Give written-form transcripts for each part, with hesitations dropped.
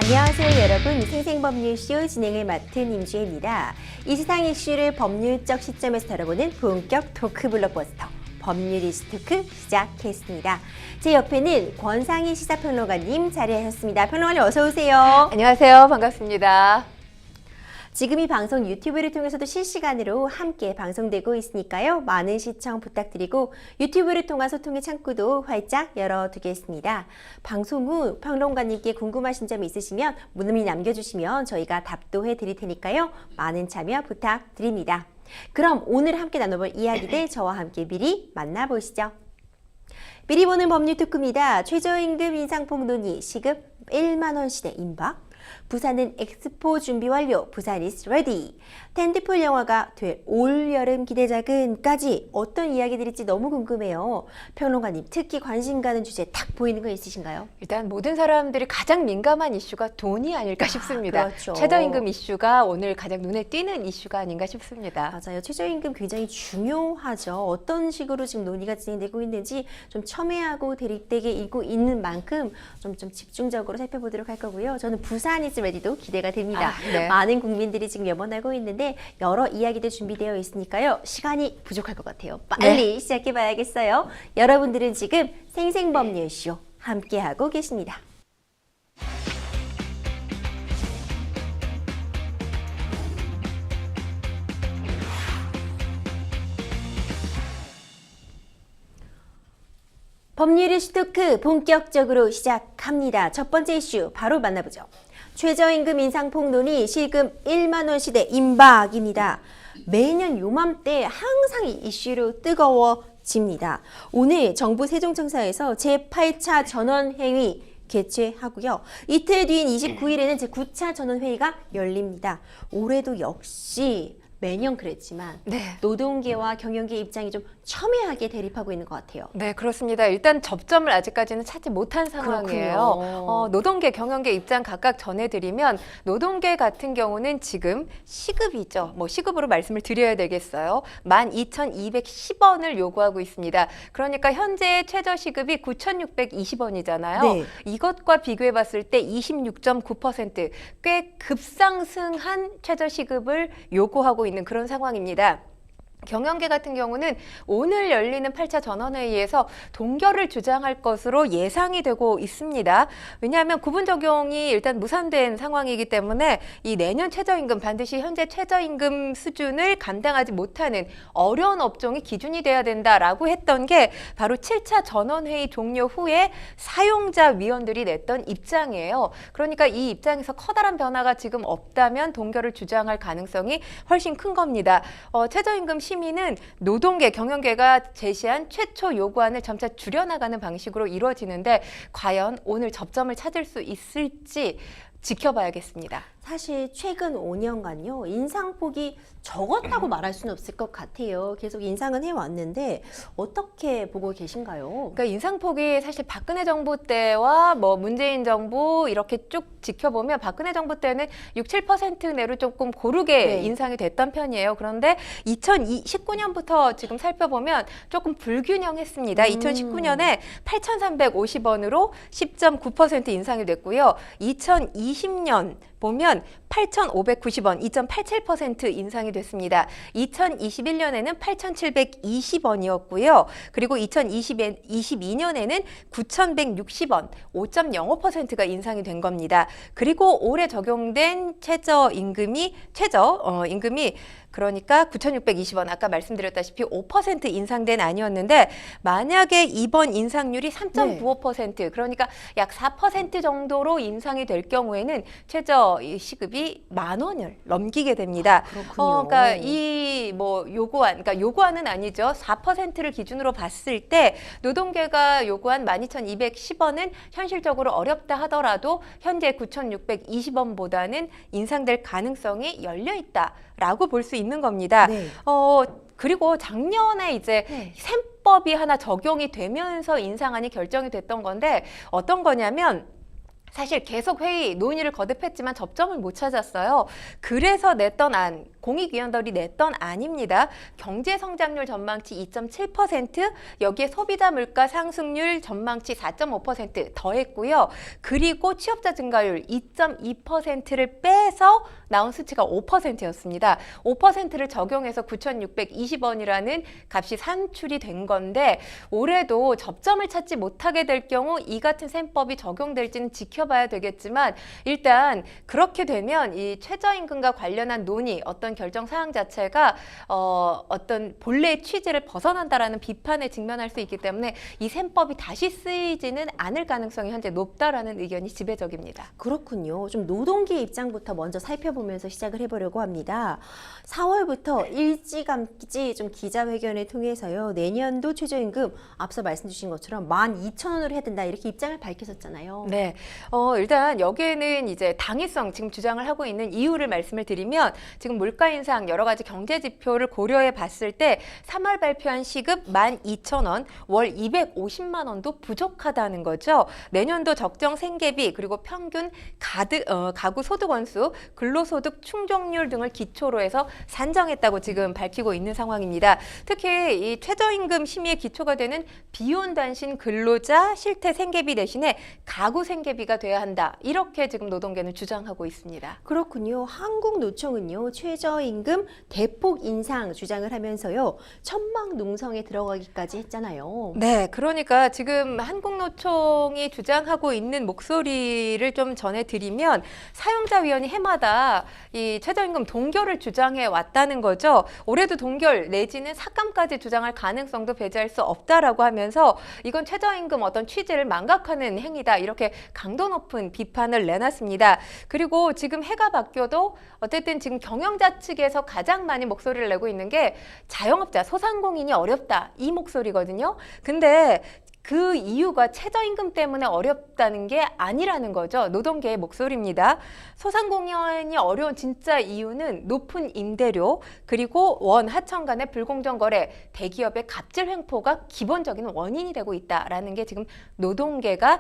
안녕하세요 여러분. 생생법률쇼 진행을 맡은 임주혜입니다. 이 세상 이슈를 법률적 시점에서 다뤄보는 본격 토크 블록버스터 법률 이슈 토크 시작했습니다. 제 옆에는 권상희 시사평론가님 자리하셨습니다. 평론가님 어서 오세요. 안녕하세요. 반갑습니다. 지금 이 방송 유튜브를 통해서도 실시간으로 함께 방송되고 있으니까요. 많은 시청 부탁드리고 유튜브를 통한 소통의 창구도 활짝 열어두겠습니다. 방송 후 평론가님께 궁금하신 점이 있으시면 문의 남겨주시면 저희가 답도 해드릴 테니까요. 많은 참여 부탁드립니다. 그럼 오늘 함께 나눠볼 이야기들 저와 함께 미리 만나보시죠. 미리 보는 법률 토크입니다. 최저임금 인상폭 논의 시급 1만 원 시대 임박. 부산은 엑스포 준비 완료. 부산 is ready. 텐트폴 영화가 될 올여름 기대작은까지 어떤 이야기들일지 너무 궁금해요. 평론가님 특히 관심 가는 주제 딱 보이는 거 있으신가요? 일단 모든 사람들이 가장 민감한 이슈가 돈이 아닐까 싶습니다. 그렇죠. 최저임금 이슈가 오늘 가장 눈에 띄는 이슈가 아닌가 싶습니다. 맞아요. 최저임금 굉장히 중요하죠. 어떤 식으로 지금 논의가 진행되고 있는지 좀 첨예하고 대립되게 읽고 있는 만큼 좀 집중적으로 살펴보도록 할 거고요. 저는 부산 is ready도 기대가 됩니다. 네. 많은 국민들이 지금 염원하고 있는데 여러 이야기들 준비되어 있으니까요. 시간이 부족할 것 같아요. 빨리 시작해 봐야겠어요. 여러분들은 지금 생생법률쇼 함께하고 계십니다. 법률 이슈 토크 본격적으로 시작합니다. 첫 번째 이슈 바로 만나보죠. 최저임금 인상폭 논의 시급 1만 원 시대 임박입니다. 매년 요맘때 항상 이 이슈로 뜨거워집니다. 오늘 정부 세종청사에서 제8차 전원회의 개최하고요. 이틀 뒤인 29일에는 제9차 전원회의가 열립니다. 올해도 역시 매년 그랬지만 노동계와 경영계 입장이 좀 첨예하게 대립하고 있는 것 같아요. 네, 그렇습니다. 일단 접점을 아직까지는 찾지 못한 상황이에요. 노동계, 경영계 입장 각각 전해드리면 노동계 같은 경우는 지금 시급이죠. 시급으로 말씀을 드려야 되겠어요. 12,210원을 요구하고 있습니다. 그러니까 현재 최저시급이 9,620원이잖아요. 네. 이것과 비교해 봤을 때 26.9% 꽤 급상승한 최저시급을 요구하고 있는 그런 상황입니다. 경영계 같은 경우는 오늘 열리는 8차 전원회의에서 동결을 주장할 것으로 예상이 되고 있습니다. 왜냐하면 구분 적용이 일단 무산된 상황이기 때문에 이 내년 최저임금 반드시 현재 최저임금 수준을 감당하지 못하는 어려운 업종이 기준이 돼야 된다라고 했던 게 바로 7차 전원회의 종료 후에 사용자 위원들이 냈던 입장이에요. 그러니까 이 입장에서 커다란 변화가 지금 없다면 동결을 주장할 가능성이 훨씬 큰 겁니다. 최저임금 심의는 노동계, 경영계가 제시한 최초 요구안을 점차 줄여나가는 방식으로 이루어지는데 과연 오늘 접점을 찾을 수 있을지 지켜봐야겠습니다. 사실 최근 5년간요. 인상폭이 적었다고 말할 수는 없을 것 같아요. 계속 인상은 해왔는데 어떻게 보고 계신가요? 그러니까 인상폭이 사실 박근혜 정부 때와 문재인 정부 이렇게 쭉 지켜보면 박근혜 정부 때는 6, 7% 내로 조금 고르게 인상이 됐던 편이에요. 그런데 2019년부터 지금 살펴보면 조금 불균형했습니다. 2019년에 8,350원으로 10.9% 인상이 됐고요. 2020년 보면 8,590원, 2.87% 인상이 됐습니다. 2021년에는 8,720원이었고요. 그리고 2022년에는 9,160원, 5.05%가 인상이 된 겁니다. 그리고 올해 적용된 최저임금이 그러니까 9,620원, 아까 말씀드렸다시피 5% 인상된 안이었는데 만약에 이번 인상률이 3.95%, 그러니까 약 4% 정도로 인상이 될 경우에는 최저 시급이 10,000원을 넘기게 됩니다. 그렇군요. 그러니까 이 요구안은 아니죠. 4%를 기준으로 봤을 때 노동계가 요구한 12,210원은 현실적으로 어렵다 하더라도 현재 9,620원보다는 인상될 가능성이 열려 있다라고 볼 수 있는 겁니다. 네. 그리고 작년에 이제 셈법이 하나 적용이 되면서 인상안이 결정이 됐던 건데 어떤 거냐면 사실 계속 논의를 거듭했지만 접점을 못 찾았어요. 그래서 냈던 안, 공익위원들이 냈던 안입니다. 경제 성장률 전망치 2.7%, 여기에 소비자 물가 상승률 전망치 4.5% 더했고요. 그리고 취업자 증가율 2.2%를 빼서 나온 수치가 5%였습니다. 5%를 적용해서 9,620원이라는 값이 산출이 된 건데 올해도 접점을 찾지 못하게 될 경우 이 같은 셈법이 적용될지는 지켜봐야 되겠지만 일단 그렇게 되면 이 최저임금과 관련한 논의, 어떤 결정 사항 자체가 어떤 본래의 취지를 벗어난다라는 비판에 직면할 수 있기 때문에 이 셈법이 다시 쓰이지는 않을 가능성이 현재 높다라는 의견이 지배적입니다. 그렇군요. 좀 노동계의 입장부터 먼저 살펴보면서 시작을 해보려고 합니다. 4월부터 일찌감치 좀 기자회견을 통해서요. 내년도 최저임금 앞서 말씀 주신 것처럼 12,000원으로 해야 된다 이렇게 입장을 밝히셨잖아요. 네, 일단 여기에는 이제 당위성 지금 주장을 하고 있는 이유를 말씀을 드리면 지금 물가 인상 여러 가지 경제 지표를 고려해 봤을 때 3월 발표한 시급 12,000원, 월 250만 원도 부족하다는 거죠. 내년도 적정 생계비 그리고 평균 가구 소득 원수, 근로소득 충족률 등을 기초로 해서 산정했다고 지금 밝히고 있는 상황입니다. 특히 이 최저임금 심의의 기초가 되는 비혼 단신 근로자 실태 생계비 대신에 가구 생계비가 돼야 한다. 이렇게 지금 노동계는 주장하고 있습니다. 그렇군요. 한국노총은요. 최저임금 대폭 인상 주장을 하면서요. 천막농성에 들어가기까지 했잖아요. 네, 그러니까 지금 한국노총이 주장하고 있는 목소리를 좀 전해드리면 사용자위원회 해마다 이 최저임금 동결을 주장해 왔다는 거죠. 올해도 동결 내지는 삭감까지 주장할 가능성도 배제할 수 없다라고 하면서 이건 최저임금 어떤 취지를 망각하는 행위다 이렇게 강도 높은 비판을 내놨습니다. 그리고 지금 해가 바뀌어도 어쨌든 지금 경영자 측에서 가장 많이 목소리를 내고 있는 게 자영업자, 소상공인이 어렵다 이 목소리거든요. 근데 그 이유가 최저임금 때문에 어렵다는 게 아니라는 거죠. 노동계의 목소리입니다. 소상공인이 어려운 진짜 이유는 높은 임대료 그리고 원, 하청 간의 불공정 거래, 대기업의 갑질 횡포가 기본적인 원인이 되고 있다라는 게 지금 노동계가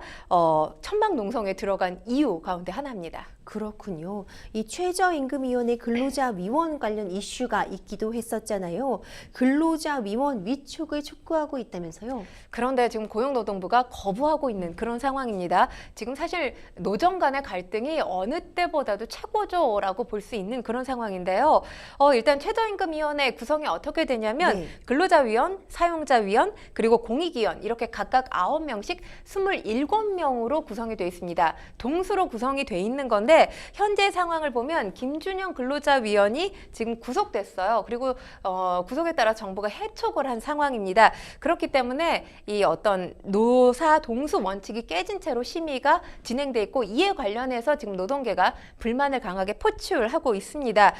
천막농성에 들어간 이유 가운데 하나입니다. 그렇군요. 이 최저임금위원회 근로자위원 관련 이슈가 있기도 했었잖아요. 근로자위원 위촉을 촉구하고 있다면서요? 그런데 지금 고용노동부가 거부하고 있는 그런 상황입니다. 지금 사실 노정 간의 갈등이 어느 때보다도 최고조라고 볼 수 있는 그런 상황인데요. 일단 최저임금위원회 구성이 어떻게 되냐면 네. 근로자위원, 사용자위원, 그리고 공익위원 이렇게 각각 9명씩 27명으로 구성이 되어 있습니다. 동수로 구성이 되어 있는 건데 현재 상황을 보면 김준영 근로자위원이 지금 구속됐어요. 그리고 구속에 따라 정부가 해촉을 한 상황입니다. 그렇기 때문에 이 어떤 노사 동수 원칙이 깨진 채로 심의가 진행돼 있고 이에 관련해서 지금 노동계가 불만을 강하게 표출하고 있습니다.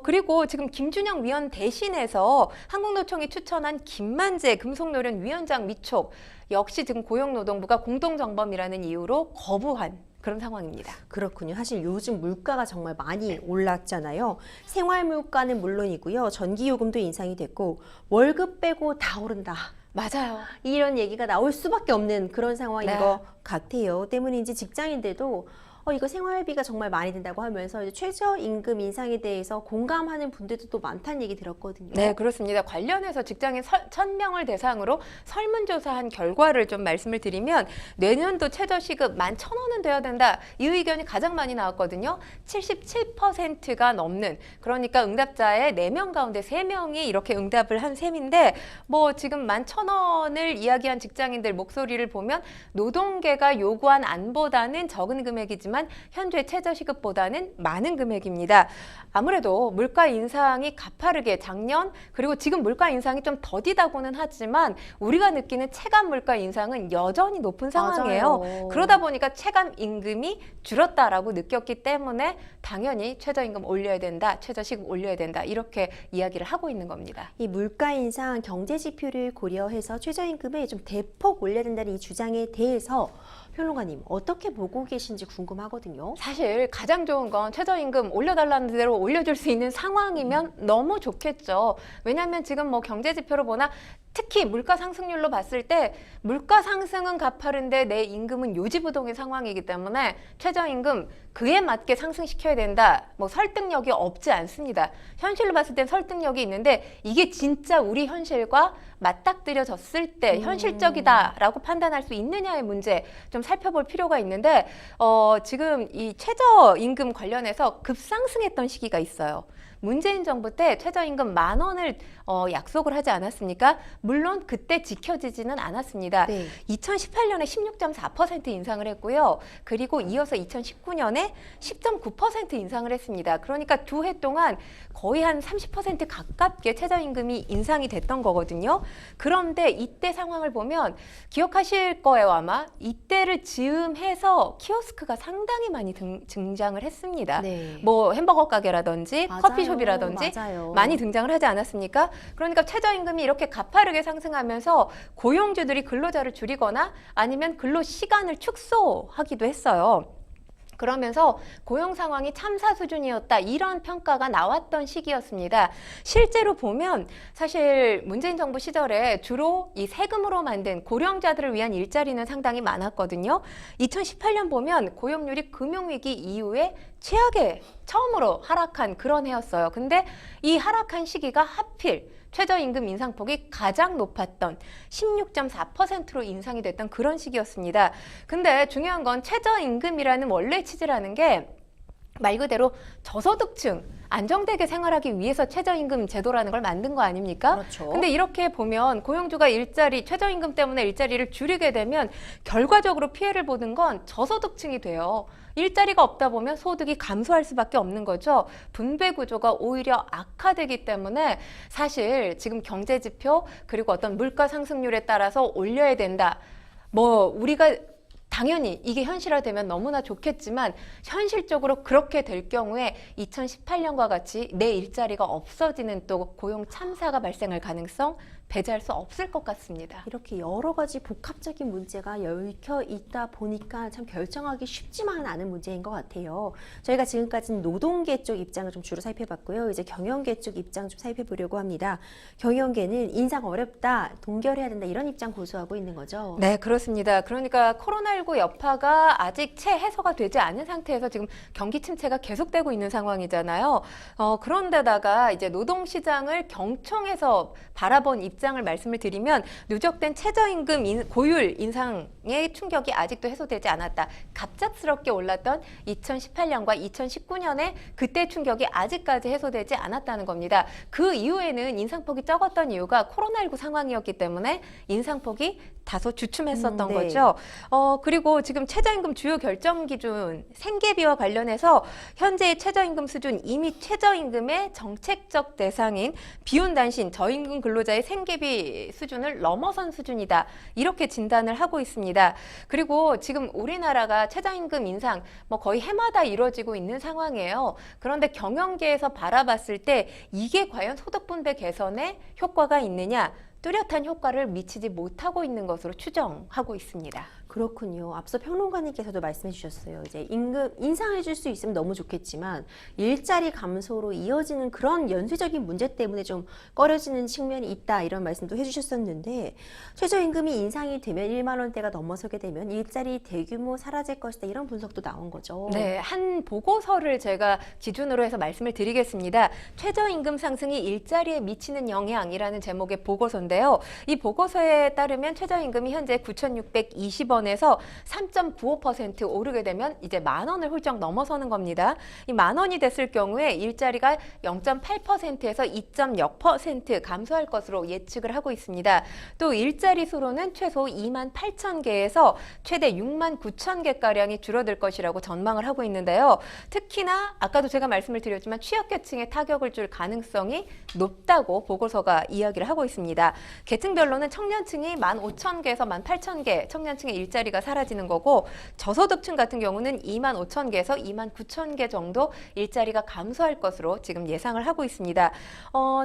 그리고 지금 김준영 위원 대신해서 한국노총이 추천한 김만재 금속노련 위원장 위촉 역시 지금 고용노동부가 공동정범이라는 이유로 거부한 그런 상황입니다. 그렇군요. 사실 요즘 물가가 정말 많이 올랐잖아요. 생활 물가는 물론이고요. 전기요금도 인상이 됐고 월급 빼고 다 오른다. 맞아요. 이런 얘기가 나올 수밖에 없는 그런 상황인 네. 것 같아요. 때문인지 직장인들도 이거 생활비가 정말 많이 든다고 하면서 이제 최저임금 인상에 대해서 공감하는 분들도 또 많다는 얘기 들었거든요. 네, 그렇습니다. 관련해서 직장인 1,000명을 대상으로 설문조사한 결과를 좀 말씀을 드리면 내년도 최저시급 11,000원은 돼야 된다. 이 의견이 가장 많이 나왔거든요. 77%가 넘는 그러니까 응답자의 4명 가운데 3명이 이렇게 응답을 한 셈인데 뭐 지금 11,000원을 이야기한 직장인들 목소리를 보면 노동계가 요구한 안보다는 적은 금액이지만 현재 최저시급보다는 많은 금액입니다. 아무래도 물가 인상이 가파르게 작년 그리고 지금 물가 인상이 좀 더디다고는 하지만 우리가 느끼는 체감 물가 인상은 여전히 높은 상황이에요. 맞아요. 그러다 보니까 체감 임금이 줄었다라고 느꼈기 때문에 당연히 최저임금 올려야 된다, 최저시급 올려야 된다 이렇게 이야기를 하고 있는 겁니다. 이 물가 인상 경제 지표를 고려해서 최저임금을 좀 대폭 올려야 된다는 이 주장에 대해서 평론가님 어떻게 보고 계신지 궁금하거든요. 사실 가장 좋은 건 최저임금 올려달라는 대로 올려줄 수 있는 상황이면 너무 좋겠죠. 왜냐하면 지금 뭐 경제 지표로 보나 특히 물가 상승률로 봤을 때 물가 상승은 가파른데 내 임금은 요지부동의 상황이기 때문에 최저임금 그에 맞게 상승시켜야 된다. 뭐 설득력이 없지 않습니다. 현실로 봤을 땐 설득력이 있는데 이게 진짜 우리 현실과 맞닥뜨려졌을 때 현실적이다라고 판단할 수 있느냐의 문제 좀 살펴볼 필요가 있는데 지금 이 최저임금 관련해서 급상승했던 시기가 있어요. 문재인 정부 때 최저임금 10,000원을 약속을 하지 않았습니까? 물론 그때 지켜지지는 않았습니다. 네. 2018년에 16.4% 인상을 했고요. 그리고 이어서 2019년에 10.9% 인상을 했습니다. 그러니까 두 해 동안 거의 한 30% 가깝게 최저임금이 인상이 됐던 거거든요. 그런데 이때 상황을 보면 기억하실 거예요, 아마. 이때를 즈음해서 키오스크가 상당히 많이 등장을 했습니다. 네. 뭐 햄버거 가게라든지 맞아요. 커피숍이라든지 맞아요. 많이 등장을 하지 않았습니까? 그러니까 최저임금이 이렇게 가파르게 상승하면서 고용주들이 근로자를 줄이거나 아니면 근로 시간을 축소하기도 했어요. 그러면서 고용 상황이 참사 수준이었다 이런 평가가 나왔던 시기였습니다. 실제로 보면 사실 문재인 정부 시절에 주로 이 세금으로 만든 고령자들을 위한 일자리는 상당히 많았거든요. 2018년 보면 고용률이 금융위기 이후에 최악의 처음으로 하락한 그런 해였어요. 근데 이 하락한 시기가 하필 최저임금 인상폭이 가장 높았던 16.4%로 인상이 됐던 그런 시기였습니다. 근데 중요한 건 최저임금이라는 원래 취지라는 게 말 그대로 저소득층 안정되게 생활하기 위해서 최저임금 제도라는 걸 만든 거 아닙니까? 그렇죠. 근데 이렇게 보면 고용주가 최저임금 때문에 일자리를 줄이게 되면 결과적으로 피해를 보는 건 저소득층이 돼요. 일자리가 없다 보면 소득이 감소할 수밖에 없는 거죠. 분배 구조가 오히려 악화되기 때문에 사실 지금 경제 지표 그리고 어떤 물가 상승률에 따라서 올려야 된다. 뭐 우리가 당연히 이게 현실화되면 너무나 좋겠지만 현실적으로 그렇게 될 경우에 2018년과 같이 내 일자리가 없어지는 또 고용 참사가 발생할 가능성 배제할 수 없을 것 같습니다. 이렇게 여러 가지 복합적인 문제가 얽혀 있다 보니까 참 결정하기 쉽지만은 않은 문제인 것 같아요. 저희가 지금까지는 노동계 쪽 입장을 좀 주로 살펴봤고요. 이제 경영계 쪽 입장 좀 살펴보려고 합니다. 경영계는 인상 어렵다, 동결해야 된다 이런 입장 고수하고 있는 거죠. 네, 그렇습니다. 그러니까 코로나19 여파가 아직 채 해소가 되지 않은 상태에서 지금 경기 침체가 계속되고 있는 상황이잖아요. 그런데다가 이제 노동시장을 경청해서 바라본 입장을 말씀을 드리면 누적된 최저임금 고율 인상의 충격이 아직도 해소되지 않았다. 갑작스럽게 올랐던 2018년과 2019년에 그때 충격이 아직까지 해소되지 않았다는 겁니다. 그 이후에는 인상폭이 적었던 이유가 코로나19 상황이었기 때문에 인상폭이 다소 주춤했었던 네. 거죠. 그리고 지금 최저임금 주요 결정 기준 생계비와 관련해서 현재의 최저임금 수준 이미 최저임금의 정책적 대상인 비혼단신 저임금 근로자의 생계비 수준을 넘어선 수준이다. 이렇게 진단을 하고 있습니다. 그리고 지금 우리나라가 최저임금 인상 뭐 거의 해마다 이루어지고 있는 상황이에요. 그런데 경영계에서 바라봤을 때 이게 과연 소득 분배 개선에 효과가 있느냐? 뚜렷한 효과를 미치지 못하고 있는 것으로 추정하고 있습니다. 그렇군요. 앞서 평론가님께서도 말씀해 주셨어요. 이제 임금 인상해 줄 수 있으면 너무 좋겠지만 일자리 감소로 이어지는 그런 연쇄적인 문제 때문에 좀 꺼려지는 측면이 있다 이런 말씀도 해주셨었는데 최저임금이 인상이 되면 1만 원대가 넘어서게 되면 일자리 대규모 사라질 것이다 이런 분석도 나온 거죠. 네, 한 보고서를 제가 기준으로 해서 말씀을 드리겠습니다. 최저임금 상승이 일자리에 미치는 영향이라는 제목의 보고서인데요. 이 보고서에 따르면 최저임금이 현재 9,620원에서 3.95% 오르게 되면 이제 10,000원을 훌쩍 넘어서는 겁니다. 이 10,000원이 됐을 경우에 일자리가 0.8%에서 2.0% 감소할 것으로 예측을 하고 있습니다. 또 일자리 수로는 최소 28,000개에서 최대 69,000개가량이 줄어들 것이라고 전망을 하고 있는데요. 특히나 아까도 제가 말씀을 드렸지만 취약계층에 타격을 줄 가능성이 높다고 보고서가 이야기를 하고 있습니다. 계층별로는 청년층이 15,000개에서 18,000개, 청년층의 일자리가 사라지는 거고 저소득층 같은 경우는 2만 5천 개에서 2만 9천 개 정도 일자리가 감소할 것으로 지금 예상을 하고 있습니다.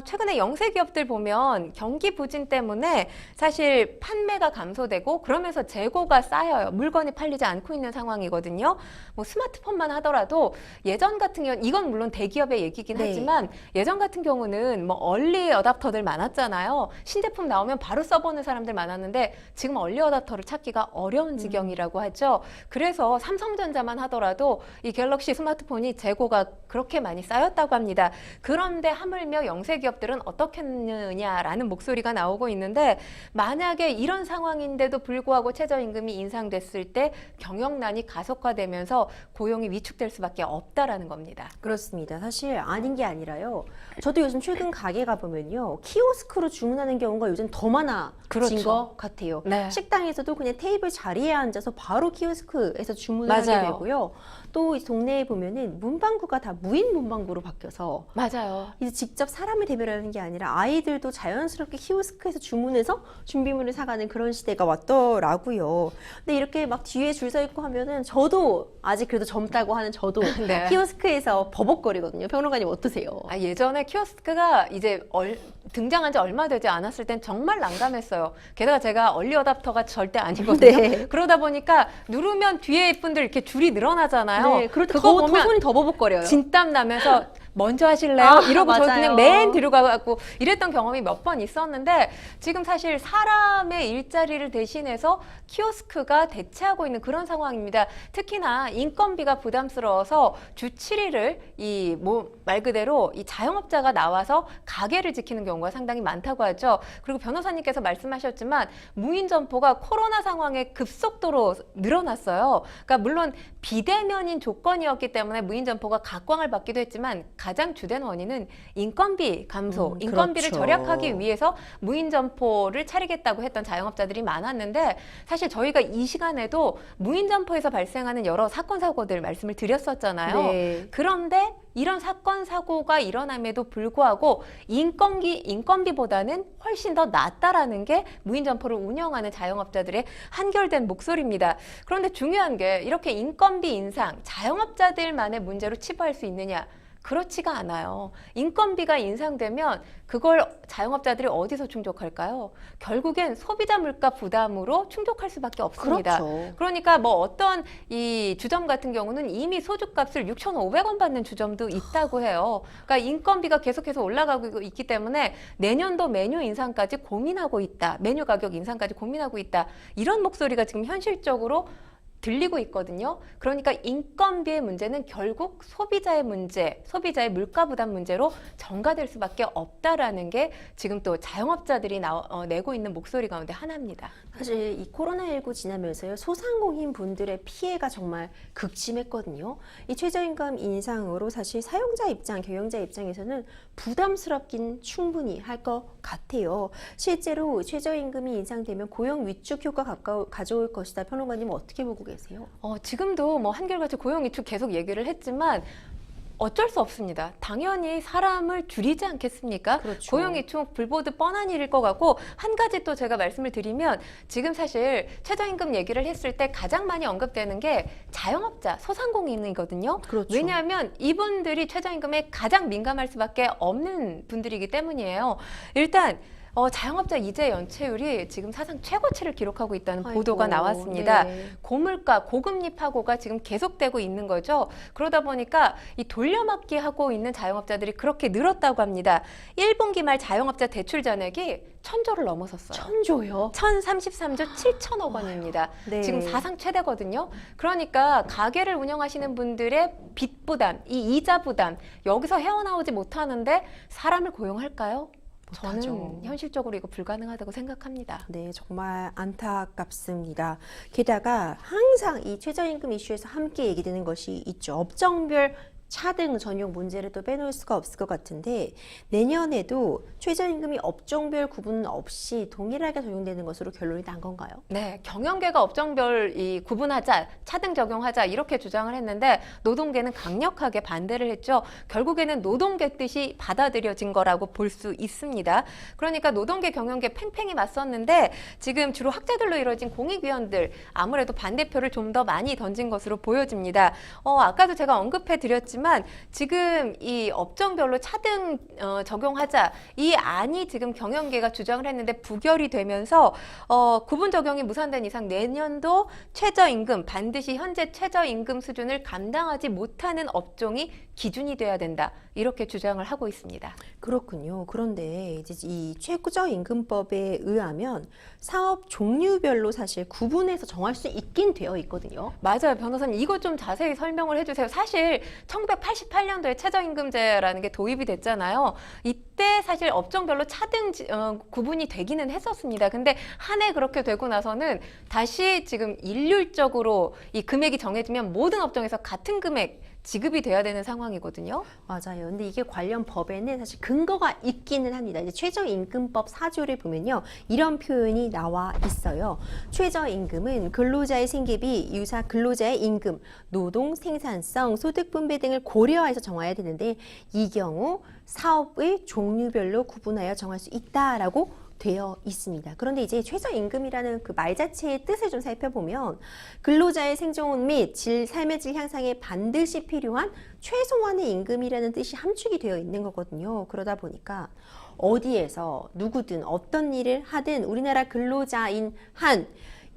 최근에 영세 기업들 보면 경기 부진 때문에 사실 판매가 감소되고 그러면서 재고가 쌓여요. 물건이 팔리지 않고 있는 상황이거든요. 뭐 스마트폰만 하더라도 예전 같은 경우 이건 물론 대기업의 얘기긴 네. 하지만 예전 같은 경우는 뭐 얼리 어답터들 많았잖아요. 신제품 나오면 바로 써보는 사람들 많았는데 지금 얼리 어답터를 찾기가 어려운 지경이라고 하죠. 그래서 삼성전자만 하더라도 이 갤럭시 스마트폰이 재고가 그렇게 많이 쌓였다고 합니다. 그런데 하물며 영세 기업들은 어떻게 했느냐라는 목소리가 나오고 있는데 만약에 이런 상황인데도 불구하고 최저임금이 인상됐을 때 경영난이 가속화되면서 고용이 위축될 수밖에 없다라는 겁니다. 그렇습니다. 사실 아닌 게 아니라요. 저도 요즘 최근 가게 가보면요. 키오스크로 주문하는 경우가 요즘 더 많아진 그렇죠. 것 같아요. 네. 식당에서도 그냥 테이블 자리에 앉아서 바로 키오스크에서 주문을 하게 맞아요. 되고요. 또 이 동네에 보면은 문방구가 다 무인 문방구로 바뀌어서 맞아요. 이제 직접 사람을 대면하는 게 아니라 아이들도 자연스럽게 키오스크에서 주문해서 준비물을 사가는 그런 시대가 왔더라고요. 근데 이렇게 막 뒤에 줄 서 있고 하면은 저도 아직 그래도 젊다고 하는 저도 네. 키오스크에서 버벅거리거든요. 평론가님 어떠세요? 예전에 키오스크가 이제 등장한 지 얼마 되지 않았을 땐 정말 난감했어요. 게다가 제가 얼리 어답터가 절대 아니거든요. 네. 그러다 보니까 누르면 뒤에 분들 이렇게 줄이 늘어나잖아요. 네, 그럴 때 그거 더 보면 손이 더 버벅거려요. 진땀 나면서 먼저 하실래요? 아, 이러고 저 맞아요. 그냥 맨 뒤로 가고 이랬던 경험이 몇 번 있었는데 지금 사실 사람의 일자리를 대신해서 키오스크가 대체하고 있는 그런 상황입니다. 특히나 인건비가 부담스러워서 주 7일을 말 그대로 이 자영업자가 나와서 가게를 지키는 경우가 상당히 많다고 하죠. 그리고 변호사님께서 말씀하셨지만 무인 점포가 코로나 상황에 급속도로 늘어났어요. 그러니까 물론 비대면인 조건이었기 때문에 무인 점포가 각광을 받기도 했지만 가장 주된 원인은 인건비 감소, 인건비를 그렇죠. 절약하기 위해서 무인 점포를 차리겠다고 했던 자영업자들이 많았는데 사실 저희가 이 시간에도 무인 점포에서 발생하는 여러 사건 사고들 말씀을 드렸었잖아요. 네. 그런데 이런 사건 사고가 일어남에도 불구하고 인건비보다는 훨씬 더 낫다라는 게 무인 점포를 운영하는 자영업자들의 한결된 목소리입니다. 그런데 중요한 게 이렇게 인건비 인상, 자영업자들만의 문제로 치부할 수 있느냐? 그렇지가 않아요. 인건비가 인상되면 그걸 자영업자들이 어디서 충족할까요? 결국엔 소비자 물가 부담으로 충족할 수밖에 없습니다. 그렇죠. 그러니까 뭐 어떤 이 주점 같은 경우는 이미 소주값을 6,500원 받는 주점도 있다고 해요. 그러니까 인건비가 계속해서 올라가고 있기 때문에 내년도 메뉴 인상까지 고민하고 있다. 메뉴 가격 인상까지 고민하고 있다. 이런 목소리가 지금 현실적으로 들리고 있거든요. 그러니까 인건비의 문제는 결국 소비자의 문제, 소비자의 물가 부담 문제로 전가될 수밖에 없다라는 게 지금 또 자영업자들이 내고 있는 목소리 가운데 하나입니다. 사실 이 코로나19 지나면서요, 소상공인 분들의 피해가 정말 극심했거든요. 이 최저임금 인상으로 사실 사용자 입장, 경영자 입장에서는 부담스럽긴 충분히 할 것 같아요. 실제로 최저임금이 인상되면 고용 위축 효과 가져올 것이다. 평론가님은 어떻게 보고 계세요? 지금도 뭐 한결같이 고용 위축 계속 얘기를 했지만 어쩔 수 없습니다. 당연히 사람을 줄이지 않겠습니까? 그렇죠. 고용 위축 불보듯 뻔한 일일 것 같고 한 가지 또 제가 말씀을 드리면 지금 사실 최저임금 얘기를 했을 때 가장 많이 언급되는 게 자영업자, 소상공인이거든요. 그렇죠. 왜냐하면 이분들이 최저임금에 가장 민감할 수밖에 없는 분들이기 때문이에요. 일단 자영업자 이재 연체율이 지금 사상 최고치를 기록하고 있다는 아이고, 보도가 나왔습니다. 네. 고물가, 고금리 파고가 지금 계속되고 있는 거죠. 그러다 보니까 이 돌려막기 하고 있는 자영업자들이 그렇게 늘었다고 합니다. 1분기 말 자영업자 대출 잔액이 1,000조를 넘어섰어요. 1,000조요? 1,033조 7천억 원입니다. 네. 지금 사상 최대거든요. 그러니까 가게를 운영하시는 분들의 빚 부담, 이 이자 부담, 여기서 헤어나오지 못하는데 사람을 고용할까요? 못하죠. 저는 현실적으로 이거 불가능하다고 생각합니다. 네, 정말 안타깝습니다. 게다가 항상 이 최저임금 이슈에서 함께 얘기되는 것이 있죠. 업종별 차등 전용 문제를 또 빼놓을 수가 없을 것 같은데 내년에도 최저임금이 업종별 구분 없이 동일하게 적용되는 것으로 결론이 난 건가요? 네, 경영계가 업종별 구분하자, 차등 적용하자 이렇게 주장을 했는데 노동계는 강력하게 반대를 했죠. 결국에는 노동계 뜻이 받아들여진 거라고 볼 수 있습니다. 그러니까 노동계, 경영계 팽팽히 맞섰는데 지금 주로 학자들로 이루어진 공익위원들 아무래도 반대표를 좀 더 많이 던진 것으로 보여집니다. 아까도 제가 언급해 드렸지만 지금 이 업종별로 차등 적용하자 이 안이 지금 경영계가 주장을 했는데 부결이 되면서 구분 적용이 무산된 이상 내년도 최저임금 반드시 현재 최저임금 수준을 감당하지 못하는 업종이 기준이 돼야 된다 이렇게 주장을 하고 있습니다. 그렇군요. 그런데 이제 이 최저임금법에 의하면 사업 종류별로 사실 구분해서 정할 수 있긴 되어 있거든요. 맞아요. 변호사님 이거 좀 자세히 설명을 해주세요. 사실 1988년도에 최저임금제라는 게 도입이 됐잖아요. 이때 사실 업종별로 차등 구분이 되기는 했었습니다. 근데 한 해 그렇게 되고 나서는 다시 지금 일률적으로 이 금액이 정해지면 모든 업종에서 같은 금액 지급이 돼야 되는 상황이거든요. 맞아요. 근데 이게 관련 법에는 사실 근거가 있기는 합니다. 이제 최저임금법 4조를 보면요. 이런 표현이 나와 있어요. 최저임금은 근로자의 생계비, 유사 근로자의 임금, 노동, 생산성, 소득 분배 등을 고려해서 정해야 되는데 이 경우 사업의 종류별로 구분하여 정할 수 있다라고 되어 있습니다. 그런데 이제 최저임금이라는 그 말 자체의 뜻을 좀 살펴보면 근로자의 생존 및 삶의 질 향상에 반드시 필요한 최소한의 임금이라는 뜻이 함축이 되어 있는 거거든요. 그러다 보니까 어디에서 누구든 어떤 일을 하든 우리나라 근로자인 한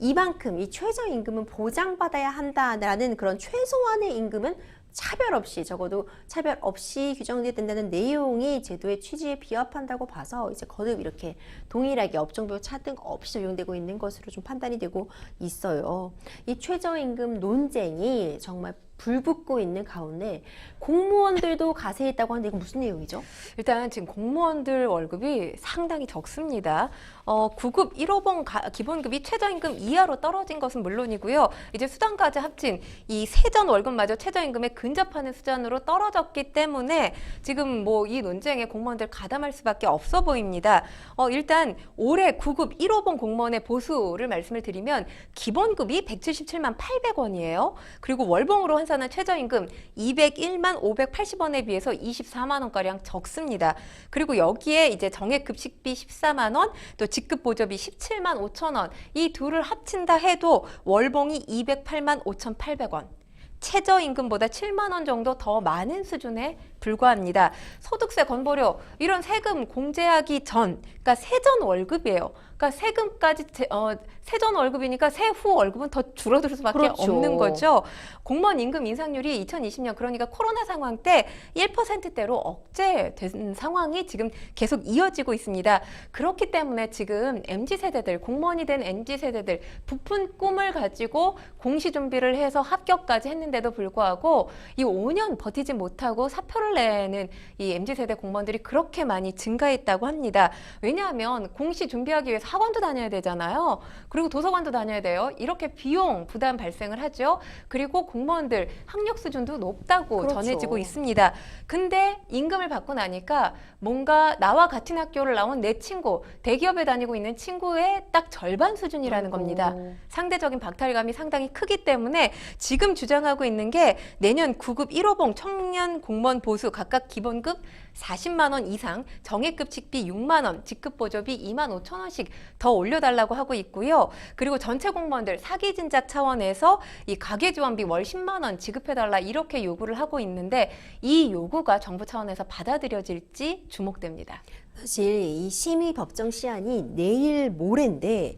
이만큼 이 최저임금은 보장받아야 한다라는 그런 최소한의 임금은 차별 없이 적어도 차별 없이 규정돼야 된다는 내용이 제도의 취지에 비합한다고 봐서 이제 거듭 이렇게 동일하게 업종별 차등 없이 적용되고 있는 것으로 좀 판단이 되고 있어요. 이 최저임금 논쟁이 정말 불붙고 있는 가운데 공무원들도 가세했다고 하는데 이거 무슨 내용이죠? 일단 지금 공무원들 월급이 상당히 적습니다. 9급 1호봉 기본급이 최저임금 이하로 떨어진 것은 물론이고요. 이제 수당까지 합친 이 세전 월급마저 최저임금에 근접하는 수준으로 떨어졌기 때문에 지금 뭐 이 논쟁에 공무원들 가담할 수밖에 없어 보입니다. 일단 올해 9급 1호봉 공무원의 보수를 말씀을 드리면 기본급이 177만 800원이에요. 그리고 월봉으로 환산한 최저임금 201만 580원에 비해서 24만 원가량 적습니다. 그리고 여기에 이제 정액급식비 14만 원, 또 직급보조비 17만 5천 원, 이 둘을 합친다 해도 월봉이 208만 5,800원. 최저임금보다 7만 원 정도 더 많은 수준에 불과합니다. 소득세, 건보료 이런 세금 공제하기 전, 그러니까 세전 월급이에요. 그러니까 세금까지 세전 월급이니까 세후 월급은 더 줄어들 수밖에 그렇죠. 없는 거죠. 공무원 임금 인상률이 2020년 그러니까 코로나 상황 때 1%대로 억제된 상황이 지금 계속 이어지고 있습니다. 그렇기 때문에 지금 MZ세대들, 공무원이 된 MZ세대들 부푼 꿈을 가지고 공시 준비를 해서 합격까지 했는데도 불구하고 이 5년 버티지 못하고 사표를 내는 이 MZ세대 공무원들이 그렇게 많이 증가했다고 합니다. 왜냐하면 공시 준비하기 위해서 학원도 다녀야 되잖아요. 그리고 도서관도 다녀야 돼요. 이렇게 비용 부담 발생을 하죠. 그리고 공무원들 학력 수준도 높다고 그렇죠. 전해지고 있습니다. 근데 임금을 받고 나니까 뭔가 나와 같은 학교를 나온 내 친구, 대기업에 다니고 있는 친구의 딱 절반 수준이라는 겁니다. 상대적인 박탈감이 상당히 크기 때문에 지금 주장하고 있는 게 내년 9급 1호봉 청년 공무원 보수 각각 기본급 40만 원 이상, 정액급식비 6만 원, 직급보조비 2만 5천 원씩 더 올려달라고 하고 있고요. 그리고 전체 공무원들 사기 진작 차원에서 이 가계지원비 월 10만 원 지급해달라 이렇게 요구를 하고 있는데 이 요구가 정부 차원에서 받아들여질지 주목됩니다. 사실 이 심의 법정 시한이 내일 모레인데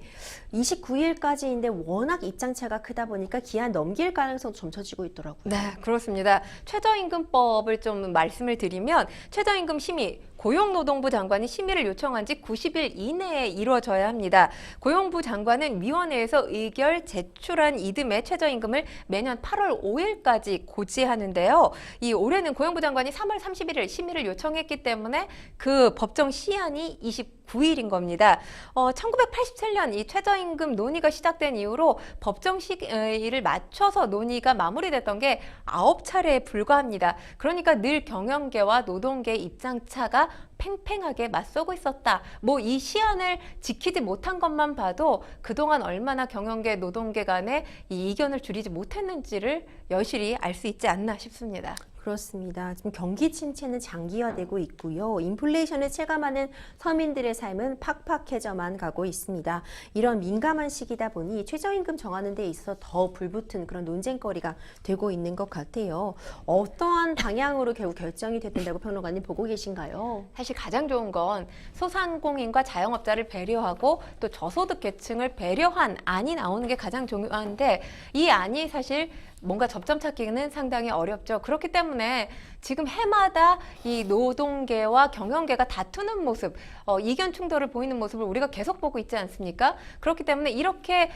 29일까지인데 워낙 입장차가 크다 보니까 기한 넘길 가능성도 점쳐지고 있더라고요. 네, 그렇습니다. 최저임금법을 좀 말씀을 드리면 최저임금 심의 고용노동부 장관이 심의를 요청한 지 90일 이내에 이루어져야 합니다. 고용부 장관은 위원회에서 의결 제출한 이듬해 최저임금을 매년 8월 5일까지 고지하는데요. 이 올해는 고용부 장관이 3월 31일 심의를 요청했기 때문에 그 법정 시한이 29 9일인 겁니다. 1987년 이 최저임금 논의가 시작된 이후로 법정 시기를 맞춰서 논의가 마무리됐던 게 9차례에 불과합니다. 그러니까 늘 경영계와 노동계 입장차가 팽팽하게 맞서고 있었다. 뭐 이 시한을 지키지 못한 것만 봐도 그동안 얼마나 경영계, 노동계 간에 이 이견을 줄이지 못했는지를 여실히 알 수 있지 않나 싶습니다. 그렇습니다. 지금 경기 침체는 장기화되고 있고요. 인플레이션을 체감하는 서민들의 삶은 팍팍해져만 가고 있습니다. 이런 민감한 시기다 보니 최저임금 정하는 데 있어서 더 불붙은 그런 논쟁거리가 되고 있는 것 같아요. 어떠한 방향으로 결국 결정이 됐다고 평론가님 보고 계신가요? 사실 가장 좋은 건 소상공인과 자영업자를 배려하고 또 저소득 계층을 배려한 안이 나오는 게 가장 중요한데 이 안이 사실 뭔가 접점 찾기는 상당히 어렵죠. 그렇기 때문에 지금 해마다 이 노동계와 경영계가 다투는 모습, 이견 충돌을 보이는 모습을 우리가 계속 보고 있지 않습니까? 그렇기 때문에 이렇게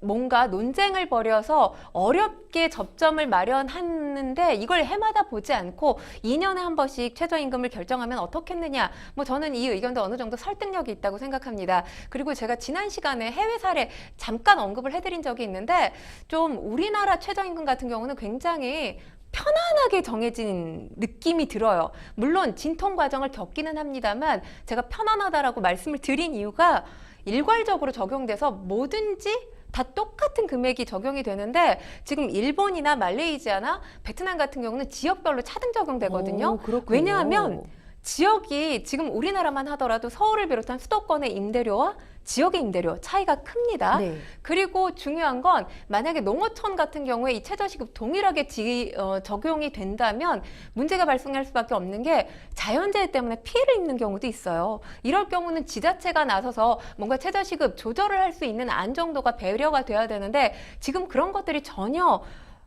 뭔가 논쟁을 벌여서 어렵게 접점을 마련하는데 이걸 해마다 보지 않고 2년에 한 번씩 최저임금을 결정하면 어떻겠느냐. 뭐 저는 이 의견도 어느 정도 설득력이 있다고 생각합니다. 그리고 제가 지난 시간에 해외 사례 잠깐 언급을 해드린 적이 있는데 좀 우리나라 최저임금 같은 경우는 굉장히 편안하게 정해진 느낌이 들어요. 물론 진통 과정을 겪기는 합니다만 제가 편안하다라고 말씀을 드린 이유가 일괄적으로 적용돼서 뭐든지 다 똑같은 금액이 적용이 되는데 지금 일본이나 말레이시아나 베트남 같은 경우는 지역별로 차등 적용되거든요. 왜냐하면 지역이 지금 우리나라만 하더라도 서울을 비롯한 수도권의 임대료와 지역의 임대료 차이가 큽니다. 네. 그리고 중요한 건 만약에 농어촌 같은 경우에 이 최저시급 동일하게 적용이 된다면 문제가 발생할 수밖에 없는 게 자연재해 때문에 피해를 입는 경우도 있어요. 이럴 경우는 지자체가 나서서 뭔가 최저시급 조절을 할 수 있는 안 정도가 배려가 돼야 되는데 지금 그런 것들이 전혀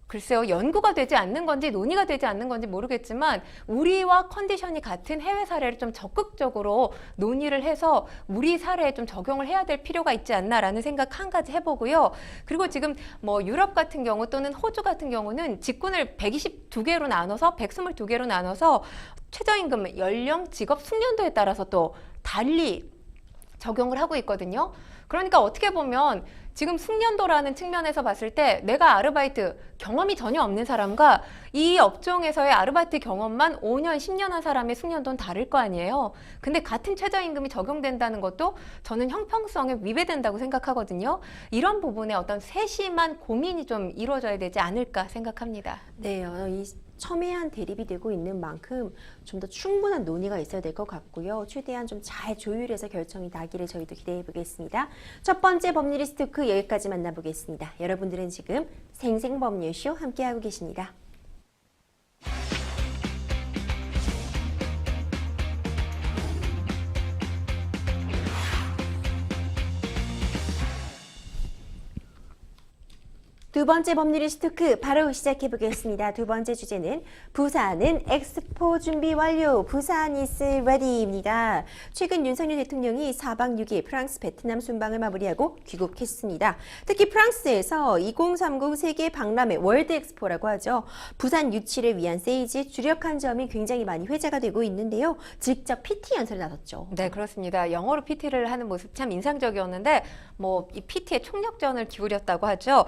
글쎄요, 연구가 되지 않는 건지 논의가 되지 않는 건지 모르겠지만 우리와 컨디션이 같은 해외 사례를 좀 적극적으로 논의를 해서 우리 사례에 좀 적용을 해야 될 필요가 있지 않나라는 생각 한 가지 해보고요. 그리고 지금 뭐 유럽 같은 경우 또는 호주 같은 경우는 직군을 122개로 나눠서 122개로 나눠서 최저임금, 연령, 직업, 숙련도에 따라서 또 달리 적용을 하고 있거든요. 그러니까 어떻게 보면 지금 숙련도라는 측면에서 봤을 때 내가 아르바이트 경험이 전혀 없는 사람과 이 업종에서의 아르바이트 경험만 5년, 10년 한 사람의 숙련도는 다를 거 아니에요. 근데 같은 최저임금이 적용된다는 것도 저는 형평성에 위배된다고 생각하거든요. 이런 부분에 어떤 세심한 고민이 좀 이루어져야 되지 않을까 생각합니다. 네, 이 첨예한 대립이 되고 있는 만큼 좀 더 충분한 논의가 있어야 될 것 같고요. 최대한 좀 잘 조율해서 결정이 나기를 저희도 기대해 보겠습니다. 첫 번째 법률리스트 토크 여기까지 만나보겠습니다. 여러분들은 지금 생생법률쇼 함께하고 계십니다. 두 번째 법률리스트 토크 바로 시작해 보겠습니다. 두 번째 주제는 부산은 엑스포 준비 완료, 부산 is ready입니다. 최근 윤석열 대통령이 4박 6일 프랑스, 베트남 순방을 마무리하고 귀국했습니다. 특히 프랑스에서 2030 세계 박람회 월드 엑스포라고 하죠. 부산 유치를 위한 세이지 주력한 점이 굉장히 많이 회자가 되고 있는데요. 직접 PT 연설을 나섰죠. 네, 그렇습니다. 영어로 PT를 하는 모습 참 인상적이었는데 뭐 이 PT에 총력전을 기울였다고 하죠.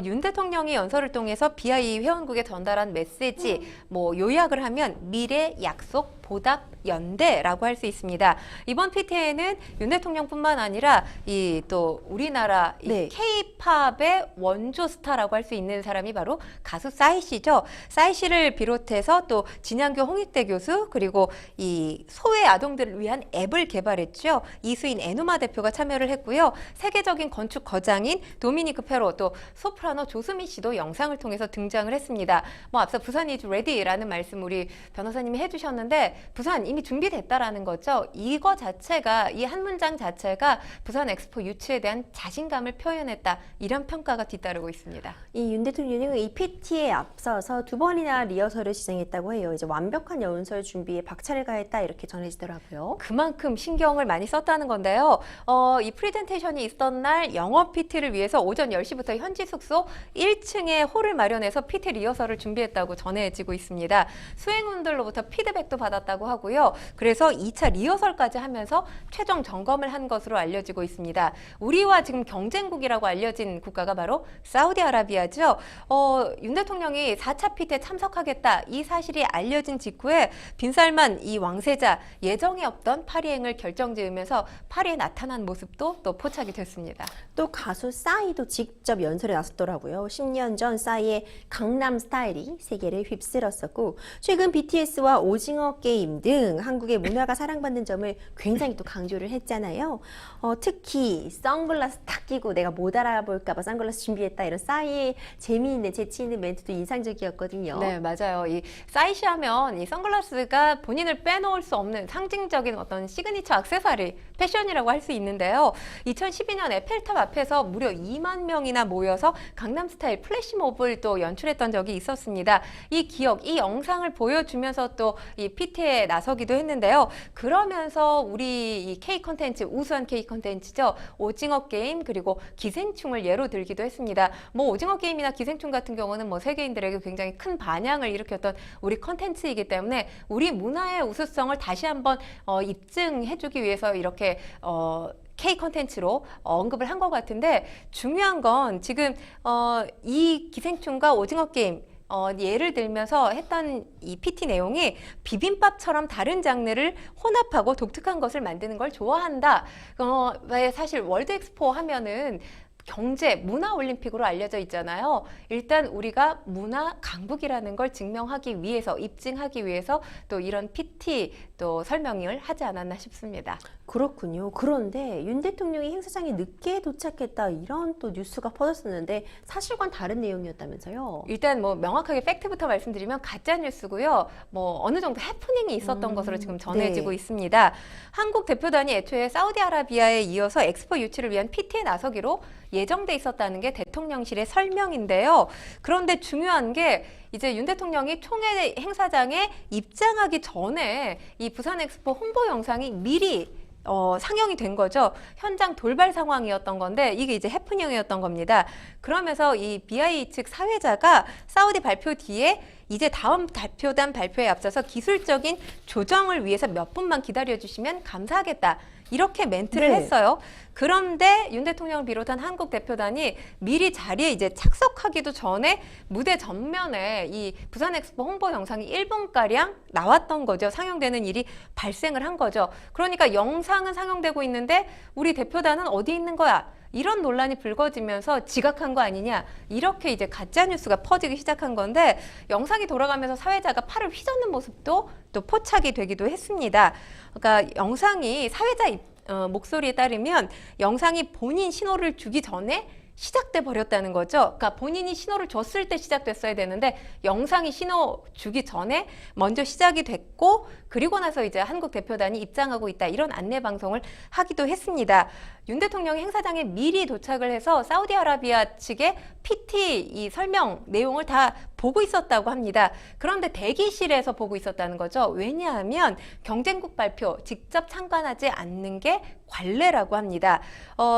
윤 대통령이 연설을 통해서 BI 회원국에 전달한 메시지 뭐 요약을 하면 미래, 약속, 보답, 연대라고 할 수 있습니다. 이번 PT에는 윤 대통령뿐만 아니라 이 또 우리나라 네. K-팝의 원조 스타라고 할 수 있는 사람이 바로 가수 싸이 씨죠. 싸이 씨를 비롯해서 또 진양교 홍익대 교수 그리고 이 소외 아동들을 위한 앱을 개발했죠. 이수인 에누마 대표가 참여를 했고요. 세계적인 건축 거장인 도미니크 페로 또 소프라노 조수미 씨도 영상을 통해서 등장을 했습니다. 뭐 앞서 부산 is ready라는 말씀 우리 변호사님이 해주셨는데 부산 이미 준비됐다라는 거죠. 이거 자체가 이 한 문장 자체가 부산 엑스포 유치에 대한 자신감을 표현했다. 이런 평가가 뒤따르고 있습니다. 이 윤 대통령은 이 PT에 앞서서 두 번이나 리허설을 진행했다고 해요. 이제 완벽한 연설 준비에 박차를 가했다 이렇게 전해지더라고요. 그만큼 신경을 많이 썼다는 건데요. 이 프레젠테이션이 있던 날 영어 PT를 위해서 오전 10시부터 현지 숙소 1층에 홀을 마련해서 PT 리허설을 준비했다고 전해지고 있습니다. 수행원들로부터 피드백도 받았다. 나왔다고 하고요. 그래서 2차 리허설까지 하면서 최종 점검을 한 것으로 알려지고 있습니다. 우리와 지금 경쟁국이라고 알려진 국가가 바로 사우디아라비아죠. 윤 대통령이 4차 PT에 참석하겠다 이 사실이 알려진 직후에 빈살만 이 왕세자 예정에 없던 파리행을 결정지으면서 파리에 나타난 모습도 또 포착이 됐습니다. 또 가수 싸이도 직접 연설에 나섰더라고요. 10년 전 싸이의 강남 스타일이 세계를 휩쓸었었고 최근 BTS와 오징어 게임 등 한국의 문화가 사랑받는 점을 굉장히 또 강조를 했잖아요. 특히 선글라스 딱 끼고 내가 못 알아볼까 봐 선글라스 준비했다 이런 싸이의 재미있는 재치 있는 멘트도 인상적이었거든요. 네, 맞아요. 이 싸이시 하면 이 선글라스가 본인을 빼놓을 수 없는 상징적인 어떤 시그니처 액세서리 패션이라고 할 수 있는데요. 2012년 에펠탑 앞에서 무려 2만 명이나 모여서 강남스타일 플래시몹을 또 연출했던 적이 있었습니다. 이 기억, 이 영상을 보여주면서 또 이 PT에 나서기도 했는데요. 그러면서 우리 이 K 콘텐츠, 우수한 K 콘텐츠죠. 오징어 게임 그리고 기생충을 예로 들기도 했습니다. 뭐 오징어 게임이나 기생충 같은 경우는 뭐 세계인들에게 굉장히 큰 반향을 일으켰던 우리 콘텐츠이기 때문에 우리 문화의 우수성을 다시 한번 입증해주기 위해서 이렇게 K 콘텐츠로 언급을 한 것 같은데 중요한 건 지금 이 기생충과 오징어 게임 예를 들면서 했던 이 PT 내용이 비빔밥처럼 다른 장르를 혼합하고 독특한 것을 만드는 걸 좋아한다. 왜 사실 월드 엑스포 하면은 경제, 문화 올림픽으로 알려져 있잖아요. 일단 우리가 문화 강국이라는 걸 증명하기 위해서, 입증하기 위해서 또 이런 PT 또 설명을 하지 않았나 싶습니다. 그렇군요. 그런데 윤 대통령이 행사장에 늦게 도착했다 이런 또 뉴스가 퍼졌었는데 사실과는 다른 내용이었다면서요? 일단 뭐 명확하게 팩트부터 말씀드리면 가짜 뉴스고요. 뭐 어느 정도 해프닝이 있었던 것으로 지금 전해지고 네. 있습니다. 한국 대표단이 애초에 사우디아라비아에 이어서 엑스포 유치를 위한 PT에 나서기로 예정돼 있었다는 게 대통령실의 설명인데요. 그런데 중요한 게 이제 윤 대통령이 총회 행사장에 입장하기 전에 이 부산 엑스포 홍보 영상이 미리 상영이 된 거죠. 현장 돌발 상황이었던 건데 이게 이제 해프닝이었던 겁니다. 그러면서 이 BI 측 사회자가 사우디 발표 뒤에 이제 다음 대표단 발표에 앞서서 기술적인 조정을 위해서 몇 분만 기다려주시면 감사하겠다. 이렇게 멘트를 네. 했어요. 그런데 윤 대통령을 비롯한 한국 대표단이 미리 자리에 이제 착석하기도 전에 무대 전면에 이 부산 엑스포 홍보 영상이 1분가량 나왔던 거죠. 상영되는 일이 발생을 한 거죠. 그러니까 영상은 상영되고 있는데 우리 대표단은 어디 있는 거야? 이런 논란이 불거지면서 지각한 거 아니냐 이렇게 이제 가짜 뉴스가 퍼지기 시작한 건데 영상이 돌아가면서 사회자가 팔을 휘젓는 모습도 또 포착이 되기도 했습니다. 그러니까 영상이 사회자 목소리에 따르면 영상이 본인 신호를 주기 전에 시작돼 버렸다는 거죠. 그러니까 본인이 신호를 줬을 때 시작됐어야 되는데 영상이 신호 주기 전에 먼저 시작이 됐고 그리고 나서 이제 한국 대표단이 입장하고 있다 이런 안내 방송을 하기도 했습니다. 윤 대통령이 행사장에 미리 도착을 해서 사우디아라비아 측의 PT 이 설명 내용을 다 보고 있었다고 합니다. 그런데 대기실에서 보고 있었다는 거죠. 왜냐하면 경쟁국 발표 직접 참관하지 않는 게 관례라고 합니다.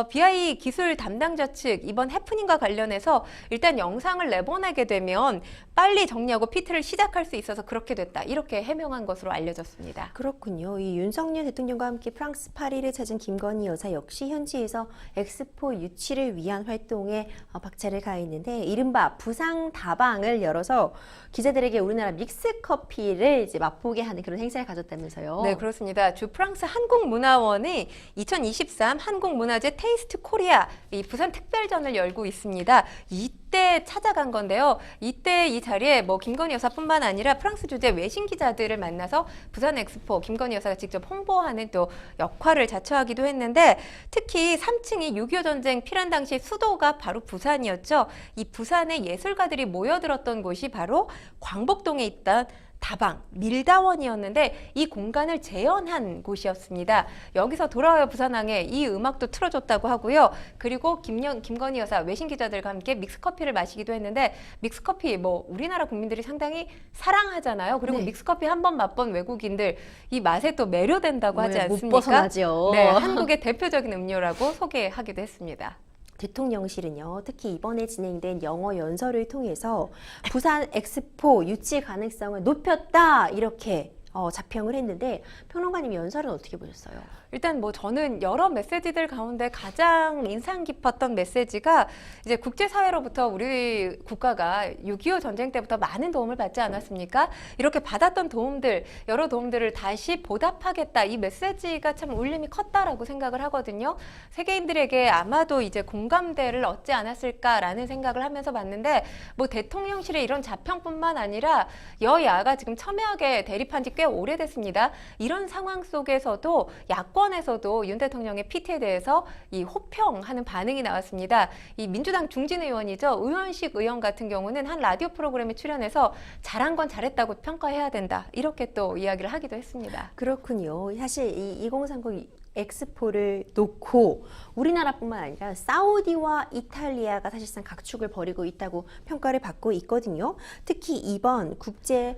BI 기술 담당자 측 이번 해프닝과 관련해서 일단 영상을 내보내게 되면 빨리 정리하고 PT를 시작할 수 있어서 그렇게 됐다. 이렇게 해명한 것으로 알려졌습니다. 그렇군요. 이 윤석열 대통령과 함께 프랑스 파리를 찾은 김건희 여사 역시 현지에서 엑스포 유치를 위한 활동에 박차를 가했는데 이른바 부상 다방을 열어서 기자들에게 우리나라 믹스 커피를 이제 맛보게 하는 그런 행사를 가졌다면서요. 네, 그렇습니다. 주 프랑스 한국문화원이 2023 한국문화제 테이스트 코리아 이 부산 특별전을 열고 있습니다. 이때 찾아간 건데요. 이때 이 자리에 뭐 김건희 여사뿐만 아니라 프랑스 주재 외신 기자들을 만나서 부산 엑스포 김건희 여사가 직접 홍보하는 또 역할을 자처하기도 했는데 특히 3층이 6.25 전쟁 피난 당시 수도가 바로 부산이었죠. 이 부산의 예술가들이 모여들었던 곳이 바로 광복동에 있던 다방, 밀다원이었는데 이 공간을 재현한 곳이었습니다. 여기서 돌아와요 부산항에 이 음악도 틀어줬다고 하고요. 그리고 김건희 여사 외신 기자들과 함께 믹스커피를 마시기도 했는데 믹스커피 뭐 우리나라 국민들이 상당히 사랑하잖아요. 그리고 네. 믹스커피 한 번 맛본 외국인들 이 맛에 또 매료된다고 하지 못 않습니까? 벗어나죠. 네, 한국의 대표적인 음료라고 소개하기도 했습니다. 대통령실은요, 특히 이번에 진행된 영어 연설을 통해서 부산 엑스포 유치 가능성을 높였다 이렇게 자평을 했는데 평론가님 연설은 어떻게 보셨어요? 일단 뭐 저는 여러 메시지들 가운데 가장 인상 깊었던 메시지가 이제 국제사회로부터 우리 국가가 6.25 전쟁 때부터 많은 도움을 받지 않았습니까? 이렇게 받았던 도움들, 여러 도움들을 다시 보답하겠다. 이 메시지가 참 울림이 컸다라고 생각을 하거든요. 세계인들에게 아마도 이제 공감대를 얻지 않았을까라는 생각을 하면서 봤는데 뭐 대통령실의 이런 자평뿐만 아니라 여야가 지금 첨예하게 대립한 지 꽤 오래됐습니다. 이런 상황 속에서도 야권에서도 윤 대통령의 PT에 대해서 이 호평하는 반응이 나왔습니다. 이 민주당 중진 의원이죠. 의원식 의원 같은 경우는 한 라디오 프로그램에 출연해서 잘한 건 잘했다고 평가해야 된다. 이렇게 또 이야기를 하기도 했습니다. 그렇군요. 사실 이 2030 엑스포를 놓고 우리나라뿐만 아니라 사우디와 이탈리아가 사실상 각축을 벌이고 있다고 평가를 받고 있거든요. 특히 이번 국제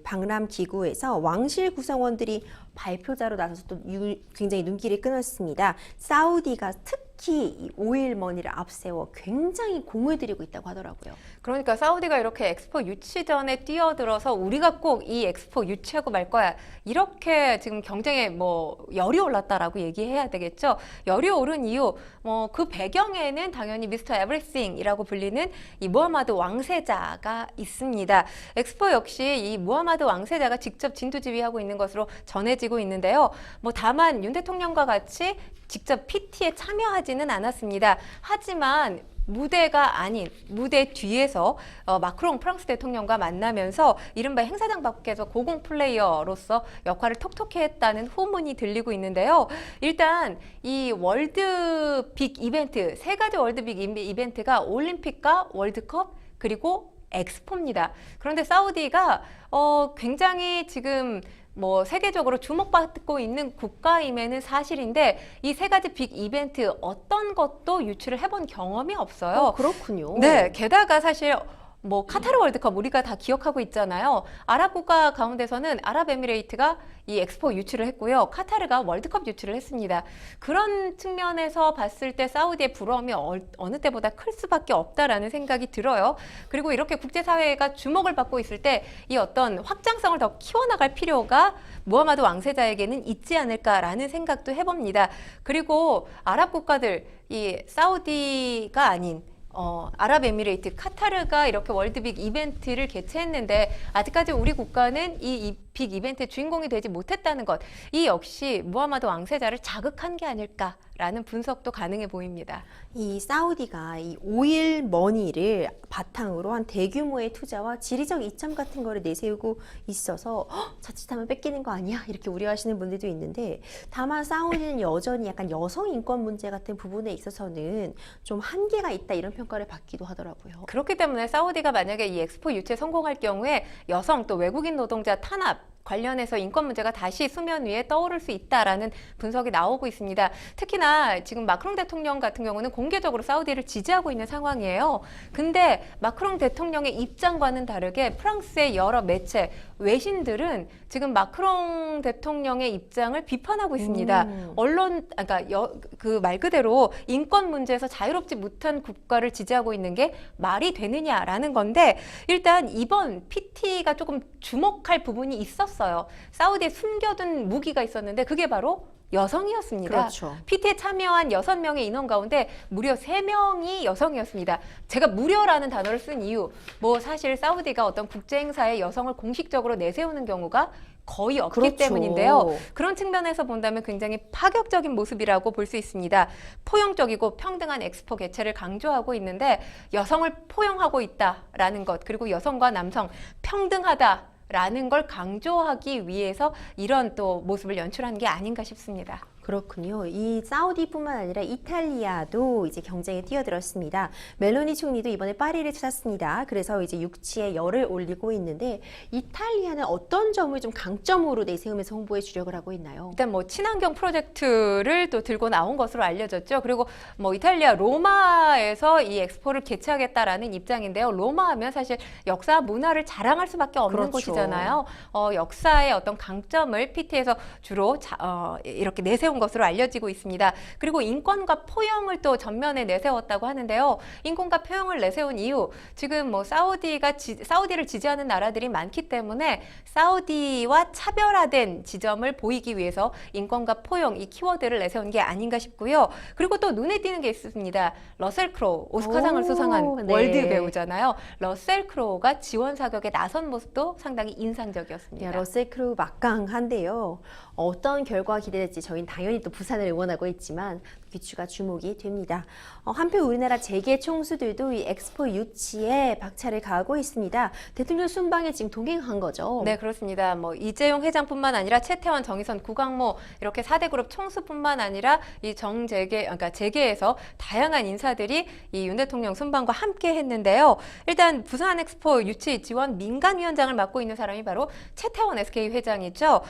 박람 기구에서 왕실 구성원들이 발표자로 나서서 또 굉장히 눈길을 끊었습니다. 사우디가 특히 이 오일 머니를 앞세워 굉장히 공을 들이고 있다고 하더라고요. 그러니까 사우디가 이렇게 엑스포 유치 전에 뛰어들어서 우리가 꼭 이 엑스포 유치하고 말 거야. 이렇게 지금 경쟁에 뭐 열이 올랐다라고 얘기해야 되겠죠. 열이 오른 이유, 뭐 그 배경에는 당연히 미스터 에브리띵이라고 불리는 이 무하마드 왕세자가 있습니다. 엑스포 역시 이 무하마드 왕세자가 직접 진두지휘하고 있는 것으로 전해지고 있는데요. 뭐 다만 윤 대통령과 같이 직접 PT에 참여하지는 않았습니다. 하지만 무대가 아닌 무대 뒤에서 마크롱 프랑스 대통령과 만나면서 이른바 행사장 밖에서 고공 플레이어로서 역할을 톡톡히 했다는 후문이 들리고 있는데요. 일단 이 월드 빅 이벤트, 세 가지 월드 빅 이벤트가 올림픽과 월드컵 그리고 엑스포입니다. 그런데 사우디가 굉장히 지금 뭐 세계적으로 주목받고 있는 국가임에는 사실인데 이 세 가지 빅 이벤트 어떤 것도 유치를 해본 경험이 없어요. 그렇군요. 네, 게다가 사실 뭐 카타르 월드컵 우리가 다 기억하고 있잖아요. 아랍 국가 가운데서는 아랍에미레이트가 이 엑스포 유치를 했고요. 카타르가 월드컵 유치를 했습니다. 그런 측면에서 봤을 때 사우디의 부러움이 어느 때보다 클 수밖에 없다라는 생각이 들어요. 그리고 이렇게 국제사회가 주목을 받고 있을 때 이 어떤 확장성을 더 키워나갈 필요가 무하마드 왕세자에게는 있지 않을까라는 생각도 해봅니다. 그리고 아랍 국가들, 이 사우디가 아닌 아랍에미레이트, 카타르가 이렇게 월드빅 이벤트를 개최했는데 아직까지 우리 국가는 이 빅 이벤트의 주인공이 되지 못했다는 것, 이 역시 무하마드 왕세자를 자극한 게 아닐까라는 분석도 가능해 보입니다. 이 사우디가 이 오일 머니를 바탕으로 한 대규모의 투자와 지리적 이점 같은 거를 내세우고 있어서 자칫하면 뺏기는 거 아니야? 이렇게 우려하시는 분들도 있는데 다만 사우디는 여전히 약간 여성 인권 문제 같은 부분에 있어서는 좀 한계가 있다 이런 평가를 받기도 하더라고요. 그렇기 때문에 사우디가 만약에 이 엑스포 유치에 성공할 경우에 여성 또 외국인 노동자 탄압 관련해서 인권 문제가 다시 수면 위에 떠오를 수 있다라는 분석이 나오고 있습니다. 특히나 지금 마크롱 대통령 같은 경우는 공개적으로 사우디를 지지하고 있는 상황이에요. 근데 마크롱 대통령의 입장과는 다르게 프랑스의 여러 매체, 외신들은 지금 마크롱 대통령의 입장을 비판하고 있습니다. 언론, 그러니까 그 말 그대로 인권 문제에서 자유롭지 못한 국가를 지지하고 있는 게 말이 되느냐라는 건데 일단 이번 PT가 조금 주목할 부분이 있었어요. 사우디에 숨겨둔 무기가 있었는데 그게 바로 여성이었습니다. 그렇죠. PT에 참여한 6명의 인원 가운데 무려 3명이 여성이었습니다. 제가 무려라는 단어를 쓴 이유, 뭐 사실 사우디가 어떤 국제행사에 여성을 공식적으로 내세우는 경우가 거의 없기 그렇죠. 때문인데요. 그런 측면에서 본다면 굉장히 파격적인 모습이라고 볼 수 있습니다. 포용적이고 평등한 엑스포 개최를 강조하고 있는데 여성을 포용하고 있다라는 것, 그리고 여성과 남성 평등하다 라는 걸 강조하기 위해서 이런 또 모습을 연출한 게 아닌가 싶습니다. 그렇군요. 이 사우디뿐만 아니라 이탈리아도 이제 경쟁에 뛰어들었습니다. 멜로니 총리도 이번에 파리를 찾았습니다. 그래서 이제 육지에 열을 올리고 있는데 이탈리아는 어떤 점을 좀 강점으로 내세우면서 홍보에 주력을 하고 있나요? 일단 뭐 친환경 프로젝트를 또 들고 나온 것으로 알려졌죠. 그리고 뭐 이탈리아 로마에서 이 엑스포를 개최하겠다라는 입장인데요. 로마 하면 사실 역사 문화를 자랑할 수밖에 없는 그렇죠. 곳이잖아요. 역사의 어떤 강점을 PT에서 주로 이렇게 내세우는 내세운 것으로 알려지고 있습니다. 그리고 인권과 포용을 또 전면에 내세웠다고 하는데요. 인권과 포용을 내세운 이유, 지금 뭐 사우디를 지지하는 나라들이 많기 때문에 사우디와 차별화된 지점을 보이기 위해서 인권과 포용 이 키워드를 내세운 게 아닌가 싶고요. 그리고 또 눈에 띄는 게 있습니다. 러셀 크로우, 오스카상을 수상한 네. 월드 배우잖아요. 러셀 크로우가 지원 사격에 나선 모습도 상당히 인상적이었습니다. 러셀 크로우 막강한데요. 어떤 결과가 기대될지 저희는 당연히 또 부산을 응원하고 있지만 귀추가 주목이 됩니다. 한편 우리나라 재계 총수들도 이 엑스포 유치에 박차를 가하고 있습니다. 대통령 순방에 지금 동행한 거죠. 네, 그렇습니다. 뭐 이재용 회장뿐만 아니라 최태원, 정의선, 구강모 이렇게 4대 그룹 총수뿐만 아니라 이 그러니까 재계에서 다양한 인사들이 이 윤 대통령 순방과 함께 했는데요. 일단 부산 엑스포 유치 지원 민간위원장을 맡고 있는 사람이 바로 최태원 SK 회장이죠.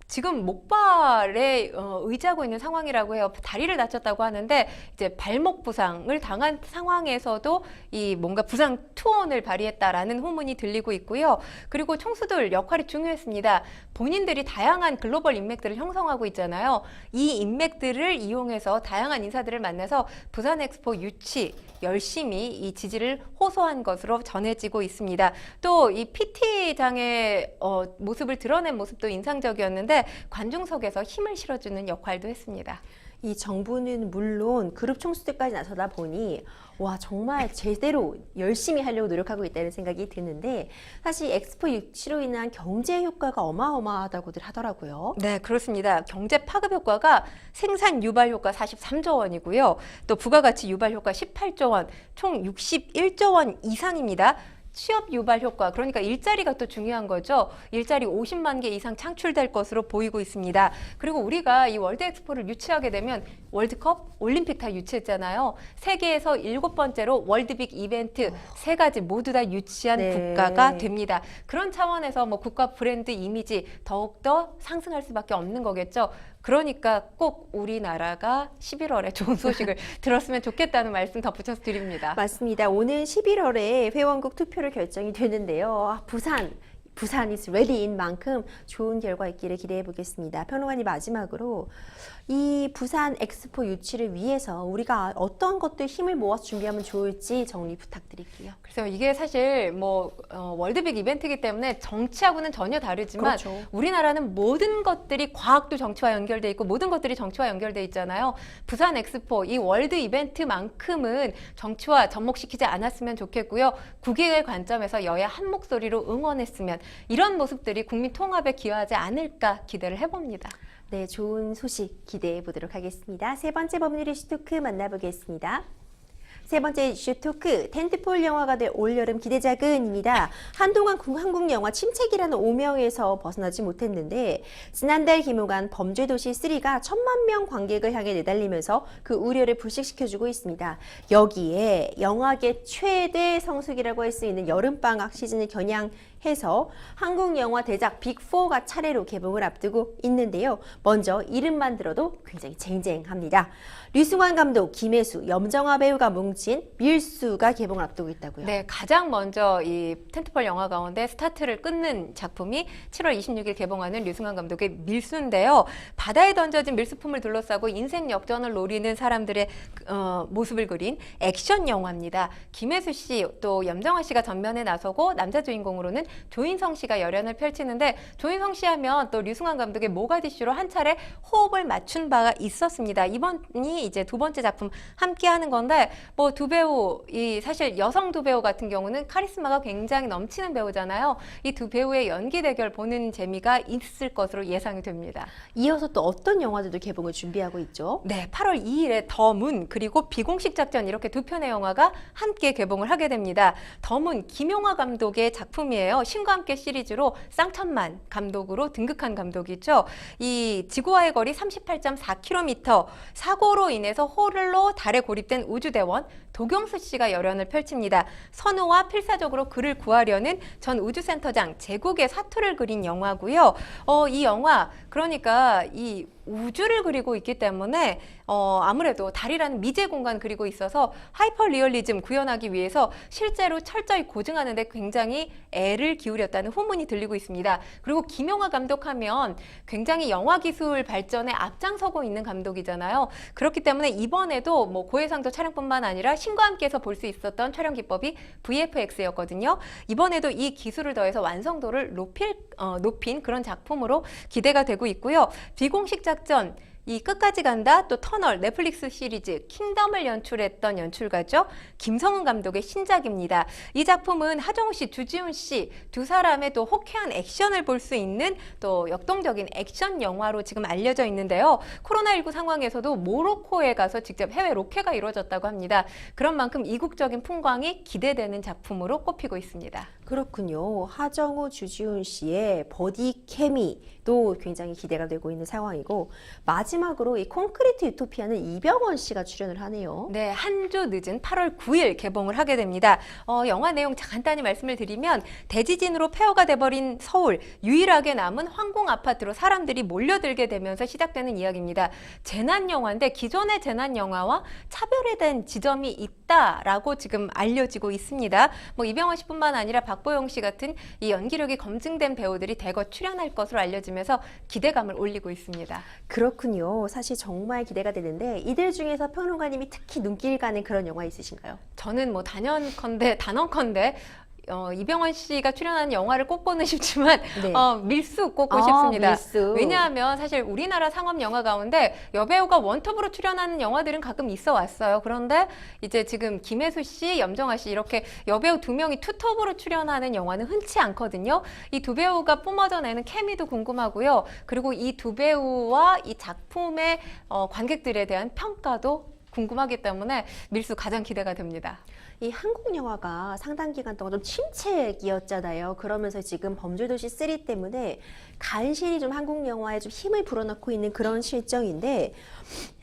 지금 목발에 의지하고 있는 상황이라고 해요. 다리를 다쳤다고 하는데 이제 발목 부상을 당한 상황에서도 이 뭔가 부상 투혼을 발휘했다라는 후문이 들리고 있고요. 그리고 총수들 역할이 중요했습니다. 본인들이 다양한 글로벌 인맥들을 형성하고 있잖아요. 이 인맥들을 이용해서 다양한 인사들을 만나서 부산 엑스포 유치 열심히 이 지지를 호소한 것으로 전해지고 있습니다. 또 이 PT장의 모습을 드러낸 모습도 인상적이었는데 관중석에서 힘을 실어주는 역할도 했습니다. 이 정부는 물론 그룹 총수들까지 나서다 보니 와 정말 제대로 열심히 하려고 노력하고 있다는 생각이 드는데 사실 엑스포 유치로 인한 경제 효과가 어마어마하다고들 하더라고요. 네, 그렇습니다. 경제 파급 효과가 생산 유발 효과 43조 원이고요. 또 부가가치 유발 효과 18조 원, 총 61조 원 이상입니다. 취업 유발 효과, 그러니까 일자리가 또 중요한 거죠. 일자리 50만 개 이상 창출될 것으로 보이고 있습니다. 그리고 우리가 이 월드 엑스포를 유치하게 되면 월드컵, 올림픽 다 유치했잖아요. 세계에서 7번째로 월드빅 이벤트 3가지 모두 다 유치한 네. 국가가 됩니다. 그런 차원에서 뭐 국가 브랜드 이미지 더욱더 상승할 수밖에 없는 거겠죠. 그러니까 꼭 우리나라가 11월에 좋은 소식을 들었으면 좋겠다는 말씀 덧붙여서 드립니다. 맞습니다. 오는 11월에 회원국 투표를 결정이 되는데요. 부산 is ready인 만큼 좋은 결과 있기를 기대해 보겠습니다. 평론가님 마지막으로 이 부산 엑스포 유치를 위해서 우리가 어떤 것들 힘을 모아서 준비하면 좋을지 정리 부탁드릴게요. 그래서 이게 사실 뭐 월드빅 이벤트이기 때문에 정치하고는 전혀 다르지만 그렇죠. 우리나라는 모든 것들이 과학도 정치와 연결돼 있고 모든 것들이 정치와 연결돼 있잖아요. 부산 엑스포 이 월드 이벤트만큼은 정치와 접목시키지 않았으면 좋겠고요. 국익의 관점에서 여야 한 목소리로 응원했으면 이런 모습들이 국민 통합에 기여하지 않을까 기대를 해봅니다. 네, 좋은 소식 기대해 보도록 하겠습니다. 세 번째 법률 이슈 토크 만나보겠습니다. 세 번째 이슈 토크, 텐트폴 영화가 될 올여름 기대작은입니다. 한동안 한국 영화 침체기라는 오명에서 벗어나지 못했는데 지난달 개봉한 범죄도시 3가 1000만 명 관객을 향해 내달리면서 그 우려를 불식시켜주고 있습니다. 여기에 영화계 최대 성수기라고 할 수 있는 여름방학 시즌을 겨냥해서 한국 영화 대작 빅4가 차례로 개봉을 앞두고 있는데요. 먼저 이름만 들어도 굉장히 쟁쟁합니다. 류승환 감독, 김혜수, 염정아 배우가 뭉친 밀수가 개봉을 앞두고 있다고요. 네, 가장 먼저 이 텐트폴 영화 가운데 스타트를 끊는 작품이 7월 26일 개봉하는 류승환 감독의 밀수인데요. 바다에 던져진 밀수품을 둘러싸고 인생 역전을 노리는 사람들의 모습을 그린 액션 영화입니다. 김혜수 씨 또 염정아 씨가 전면에 나서고 남자 주인공으로는 조인성 씨가 열연을 펼치는데 조인성 씨 하면 또 류승환 감독의 모가디슈로 한 차례 호흡을 맞춘 바가 있었습니다. 이번이 이제 두 번째 작품 함께 하는 건데 뭐 두 배우 이 사실 여성 두 배우 같은 경우는 카리스마가 굉장히 넘치는 배우잖아요. 이 두 배우의 연기 대결 보는 재미가 있을 것으로 예상이 됩니다. 이어서 또 어떤 영화들도 개봉을 준비하고 있죠? 네, 8월 2일에 더 문 그리고 비공식 작전 이렇게 두 편의 영화가 함께 개봉을 하게 됩니다. 더 문 김용화 감독의 작품이에요. 신과 함께 시리즈로 쌍천만 감독으로 등극한 감독이죠. 이 지구와의 거리 38.4km 사고로 인해서 홀로 달에 고립된 우주대원 도경수 씨가 열연을 펼칩니다. 선우와 필사적으로 그를 구하려는 전 우주센터장 제국의 사투를 그린 영화고요. 이 영화 그러니까 이 우주를 그리고 있기 때문에 아무래도 달이라는 미제 공간 그리고 있어서 하이퍼 리얼리즘 구현하기 위해서 실제로 철저히 고증하는 데 굉장히 애를 기울였다는 후문이 들리고 있습니다. 그리고 김용하 감독하면 굉장히 영화 기술 발전에 앞장서고 있는 감독이잖아요. 그렇기 때문에 이번에도 뭐 고해상도 촬영뿐만 아니라 신과 함께해서 볼 수 있었던 촬영 기법이 VFX였거든요. 이번에도 이 기술을 더해서 완성도를 높인 그런 작품으로 기대가 되고 있고요. 비공식 작전 이 끝까지 간다, 또 터널, 넷플릭스 시리즈 킹덤을 연출했던 연출가죠. 김성훈 감독의 신작입니다. 이 작품은 하정우 씨, 주지훈 씨 두 사람의 또 호쾌한 액션을 볼 수 있는 또 역동적인 액션 영화로 지금 알려져 있는데요. 코로나19 상황에서도 모로코에 가서 직접 해외 로케가 이루어졌다고 합니다. 그런 만큼 이국적인 풍광이 기대되는 작품으로 꼽히고 있습니다. 그렇군요. 하정우, 주지훈 씨의 버디 케미도 굉장히 기대가 되고 있는 상황이고 마지막으로 이 콘크리트 유토피아는 이병헌 씨가 출연을 하네요. 네, 한 주 늦은 8월 9일 개봉을 하게 됩니다. 영화 내용 간단히 말씀을 드리면 대지진으로 폐허가 돼버린 서울, 유일하게 남은 황공 아파트로 사람들이 몰려들게 되면서 시작되는 이야기입니다. 재난 영화인데 기존의 재난 영화와 차별에 대한 지점이 있다라고 지금 알려지고 있습니다. 뭐 이병헌 씨뿐만 아니라 박보영 씨 같은 이 연기력이 검증된 배우들이 대거 출연할 것으로 알려지면서 기대감을 올리고 있습니다. 그렇군요. 사실 정말 기대가 되는데 이들 중에서 평론가님이 특히 눈길 가는 그런 영화 있으신가요? 저는 뭐 단언컨대 이병헌 씨가 출연하는 영화를 꼽고는 싶지만 네. 밀수 꼽고 싶습니다. 밀수. 왜냐하면 사실 우리나라 상업 영화 가운데 여배우가 원톱으로 출연하는 영화들은 가끔 있어 왔어요. 그런데 이제 지금 김혜수 씨, 염정아 씨 이렇게 여배우 두 명이 투톱으로 출연하는 영화는 흔치 않거든요. 이 두 배우가 뿜어져내는 케미도 궁금하고요. 그리고 이 두 배우와 이 작품의 관객들에 대한 평가도 궁금하기 때문에 밀수 가장 기대가 됩니다. 이 한국 영화가 상당 기간 동안 좀 침체기였잖아요. 그러면서 지금 범죄도시 3 때문에 간신히 좀 한국 영화에 좀 힘을 불어넣고 있는 그런 실정인데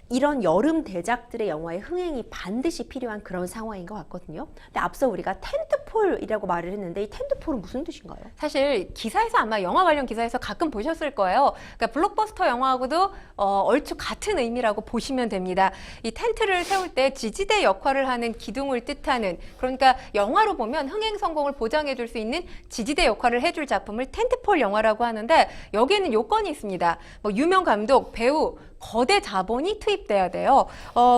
이런 여름 대작들의 영화의 흥행이 반드시 필요한 그런 상황인 것 같거든요. 근데 앞서 우리가 텐트폴이라고 말을 했는데 이 텐트폴은 무슨 뜻인가요? 사실 기사에서 아마 영화 관련 기사에서 가끔 보셨을 거예요. 그러니까 블록버스터 영화하고도 얼추 같은 의미라고 보시면 됩니다. 이 텐트를 세울 때 지지대 역할을 하는 기둥을 뜻하는 그러니까 영화로 보면 흥행 성공을 보장해 줄 수 있는 지지대 역할을 해줄 작품을 텐트폴 영화라고 하는데 여기에는 요건이 있습니다. 뭐 유명 감독, 배우, 거대 자본이 투입돼야 돼요.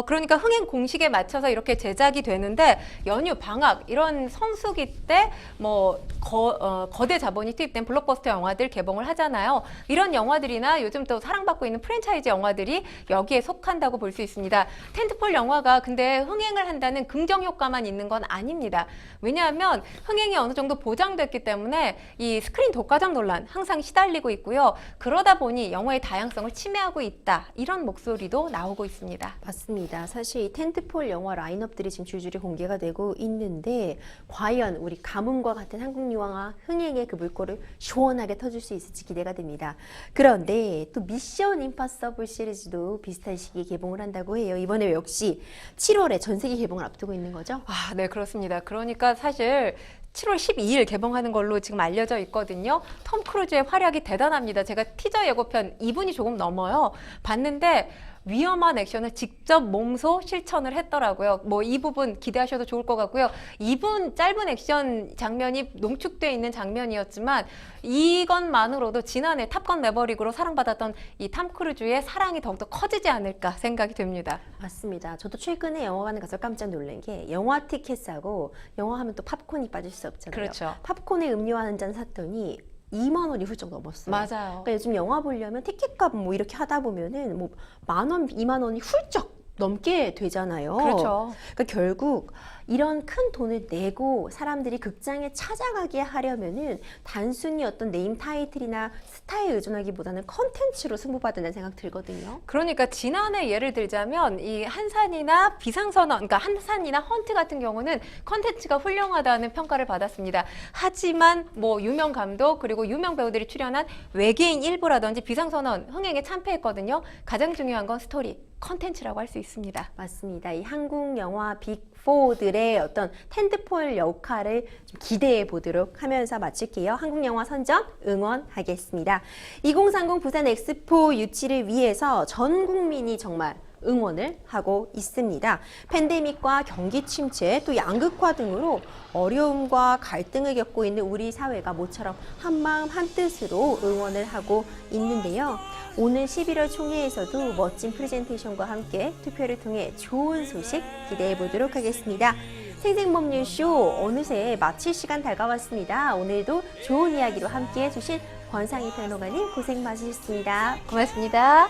그러니까 흥행 공식에 맞춰서 이렇게 제작이 되는데 연휴, 방학 이런 성수기 때 뭐 거대 자본이 투입된 블록버스터 영화들 개봉을 하잖아요. 이런 영화들이나 요즘 또 사랑받고 있는 프랜차이즈 영화들이 여기에 속한다고 볼 수 있습니다. 텐트폴 영화가 근데 흥행을 한다는 긍정 효과만 있는 건 아닙니다. 왜냐하면 흥행이 어느 정도 보장됐기 때문에 이 스크린 독과점 논란 항상 시달리고 있고요. 그러다 보니 영화의 다양성을 침해하고 있다. 이런 목소리도 나오고 있습니다. 맞습니다. 사실 이 텐트폴 영화 라인업들이 지금 줄줄이 공개가 되고 있는데 과연 우리 가뭄과 같은 한국 영화 흥행의 그 물꼬를 시원하게 터줄 수 있을지 기대가 됩니다. 그런데 또 미션 임파서블 시리즈도 비슷한 시기에 개봉을 한다고 해요. 이번에 역시 7월에 전 세계 개봉을 앞두고 있는 거죠? 아, 네, 그렇습니다. 그러니까 사실 7월 12일 개봉하는 걸로 지금 알려져 있거든요. 톰 크루즈의 활약이 대단합니다. 제가 티저 예고편 2분이 조금 넘어요. 봤는데 위험한 액션을 직접 몸소 실천을 했더라고요. 뭐 이 부분 기대하셔도 좋을 것 같고요. 2분 짧은 액션 장면이 농축되어 있는 장면이었지만 이것만으로도 지난해 탑건 매버릭으로 사랑받았던 이 톰 크루즈의 사랑이 더욱더 커지지 않을까 생각이 됩니다. 맞습니다. 저도 최근에 영화관에 가서 깜짝 놀란 게 영화 티켓 사고 영화 하면 또 팝콘이 빠질 수 없잖아요. 그렇죠. 팝콘에 음료 한 잔 샀더니 2만 원이 훌쩍 넘었어요. 맞아요. 그러니까 요즘 영화 보려면 티켓값 뭐 이렇게 하다 보면은 뭐 10,000원, 2만 원이 훌쩍 넘게 되잖아요. 그렇죠. 그러니까 결국 이런 큰 돈을 내고 사람들이 극장에 찾아가게 하려면은 단순히 어떤 네임 타이틀이나 스타에 의존하기보다는 컨텐츠로 승부받는다는 생각 들거든요. 그러니까 지난해 예를 들자면 이 한산이나 비상선언, 그러니까 한산이나 헌트 같은 경우는 컨텐츠가 훌륭하다는 평가를 받았습니다. 하지만 뭐 유명 감독 그리고 유명 배우들이 출연한 외계인 일부라든지 비상선언 흥행에 참패했거든요. 가장 중요한 건 스토리. 컨텐츠라고 할 수 있습니다. 맞습니다. 이 한국 영화 빅4들의 어떤 텐트폴 역할을 좀 기대해 보도록 하면서 마칠게요. 한국 영화 선점 응원하겠습니다. 2030 부산 엑스포 유치를 위해서 전 국민이 정말 응원을 하고 있습니다. 팬데믹과 경기 침체 또 양극화 등으로 어려움과 갈등을 겪고 있는 우리 사회가 모처럼 한마음 한뜻으로 응원을 하고 있는데요. 오늘 11월 총회에서도 멋진 프레젠테이션과 함께 투표를 통해 좋은 소식 기대해 보도록 하겠습니다. 생생법률쇼 어느새 마칠 시간 다가왔습니다. 오늘도 좋은 이야기로 함께 해주신 권상희 평론가님 고생 많으셨습니다. 고맙습니다.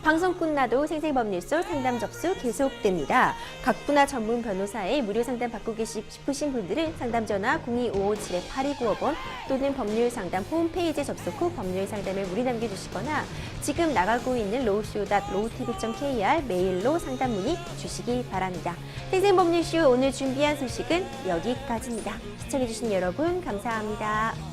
방송 끝나도 생생법률소 상담 접수 계속됩니다. 각 분야 전문 변호사의 무료 상담 받고 싶으신 분들은 상담 전화 02557-8295번 또는 법률상담 홈페이지에 접속 후 법률상담에 문의 남겨주시거나 지금 나가고 있는 law.lowtv.kr 메일로 상담 문의 주시기 바랍니다. 생생법률쇼 오늘 준비한 소식은 여기까지입니다. 시청해주신 여러분 감사합니다.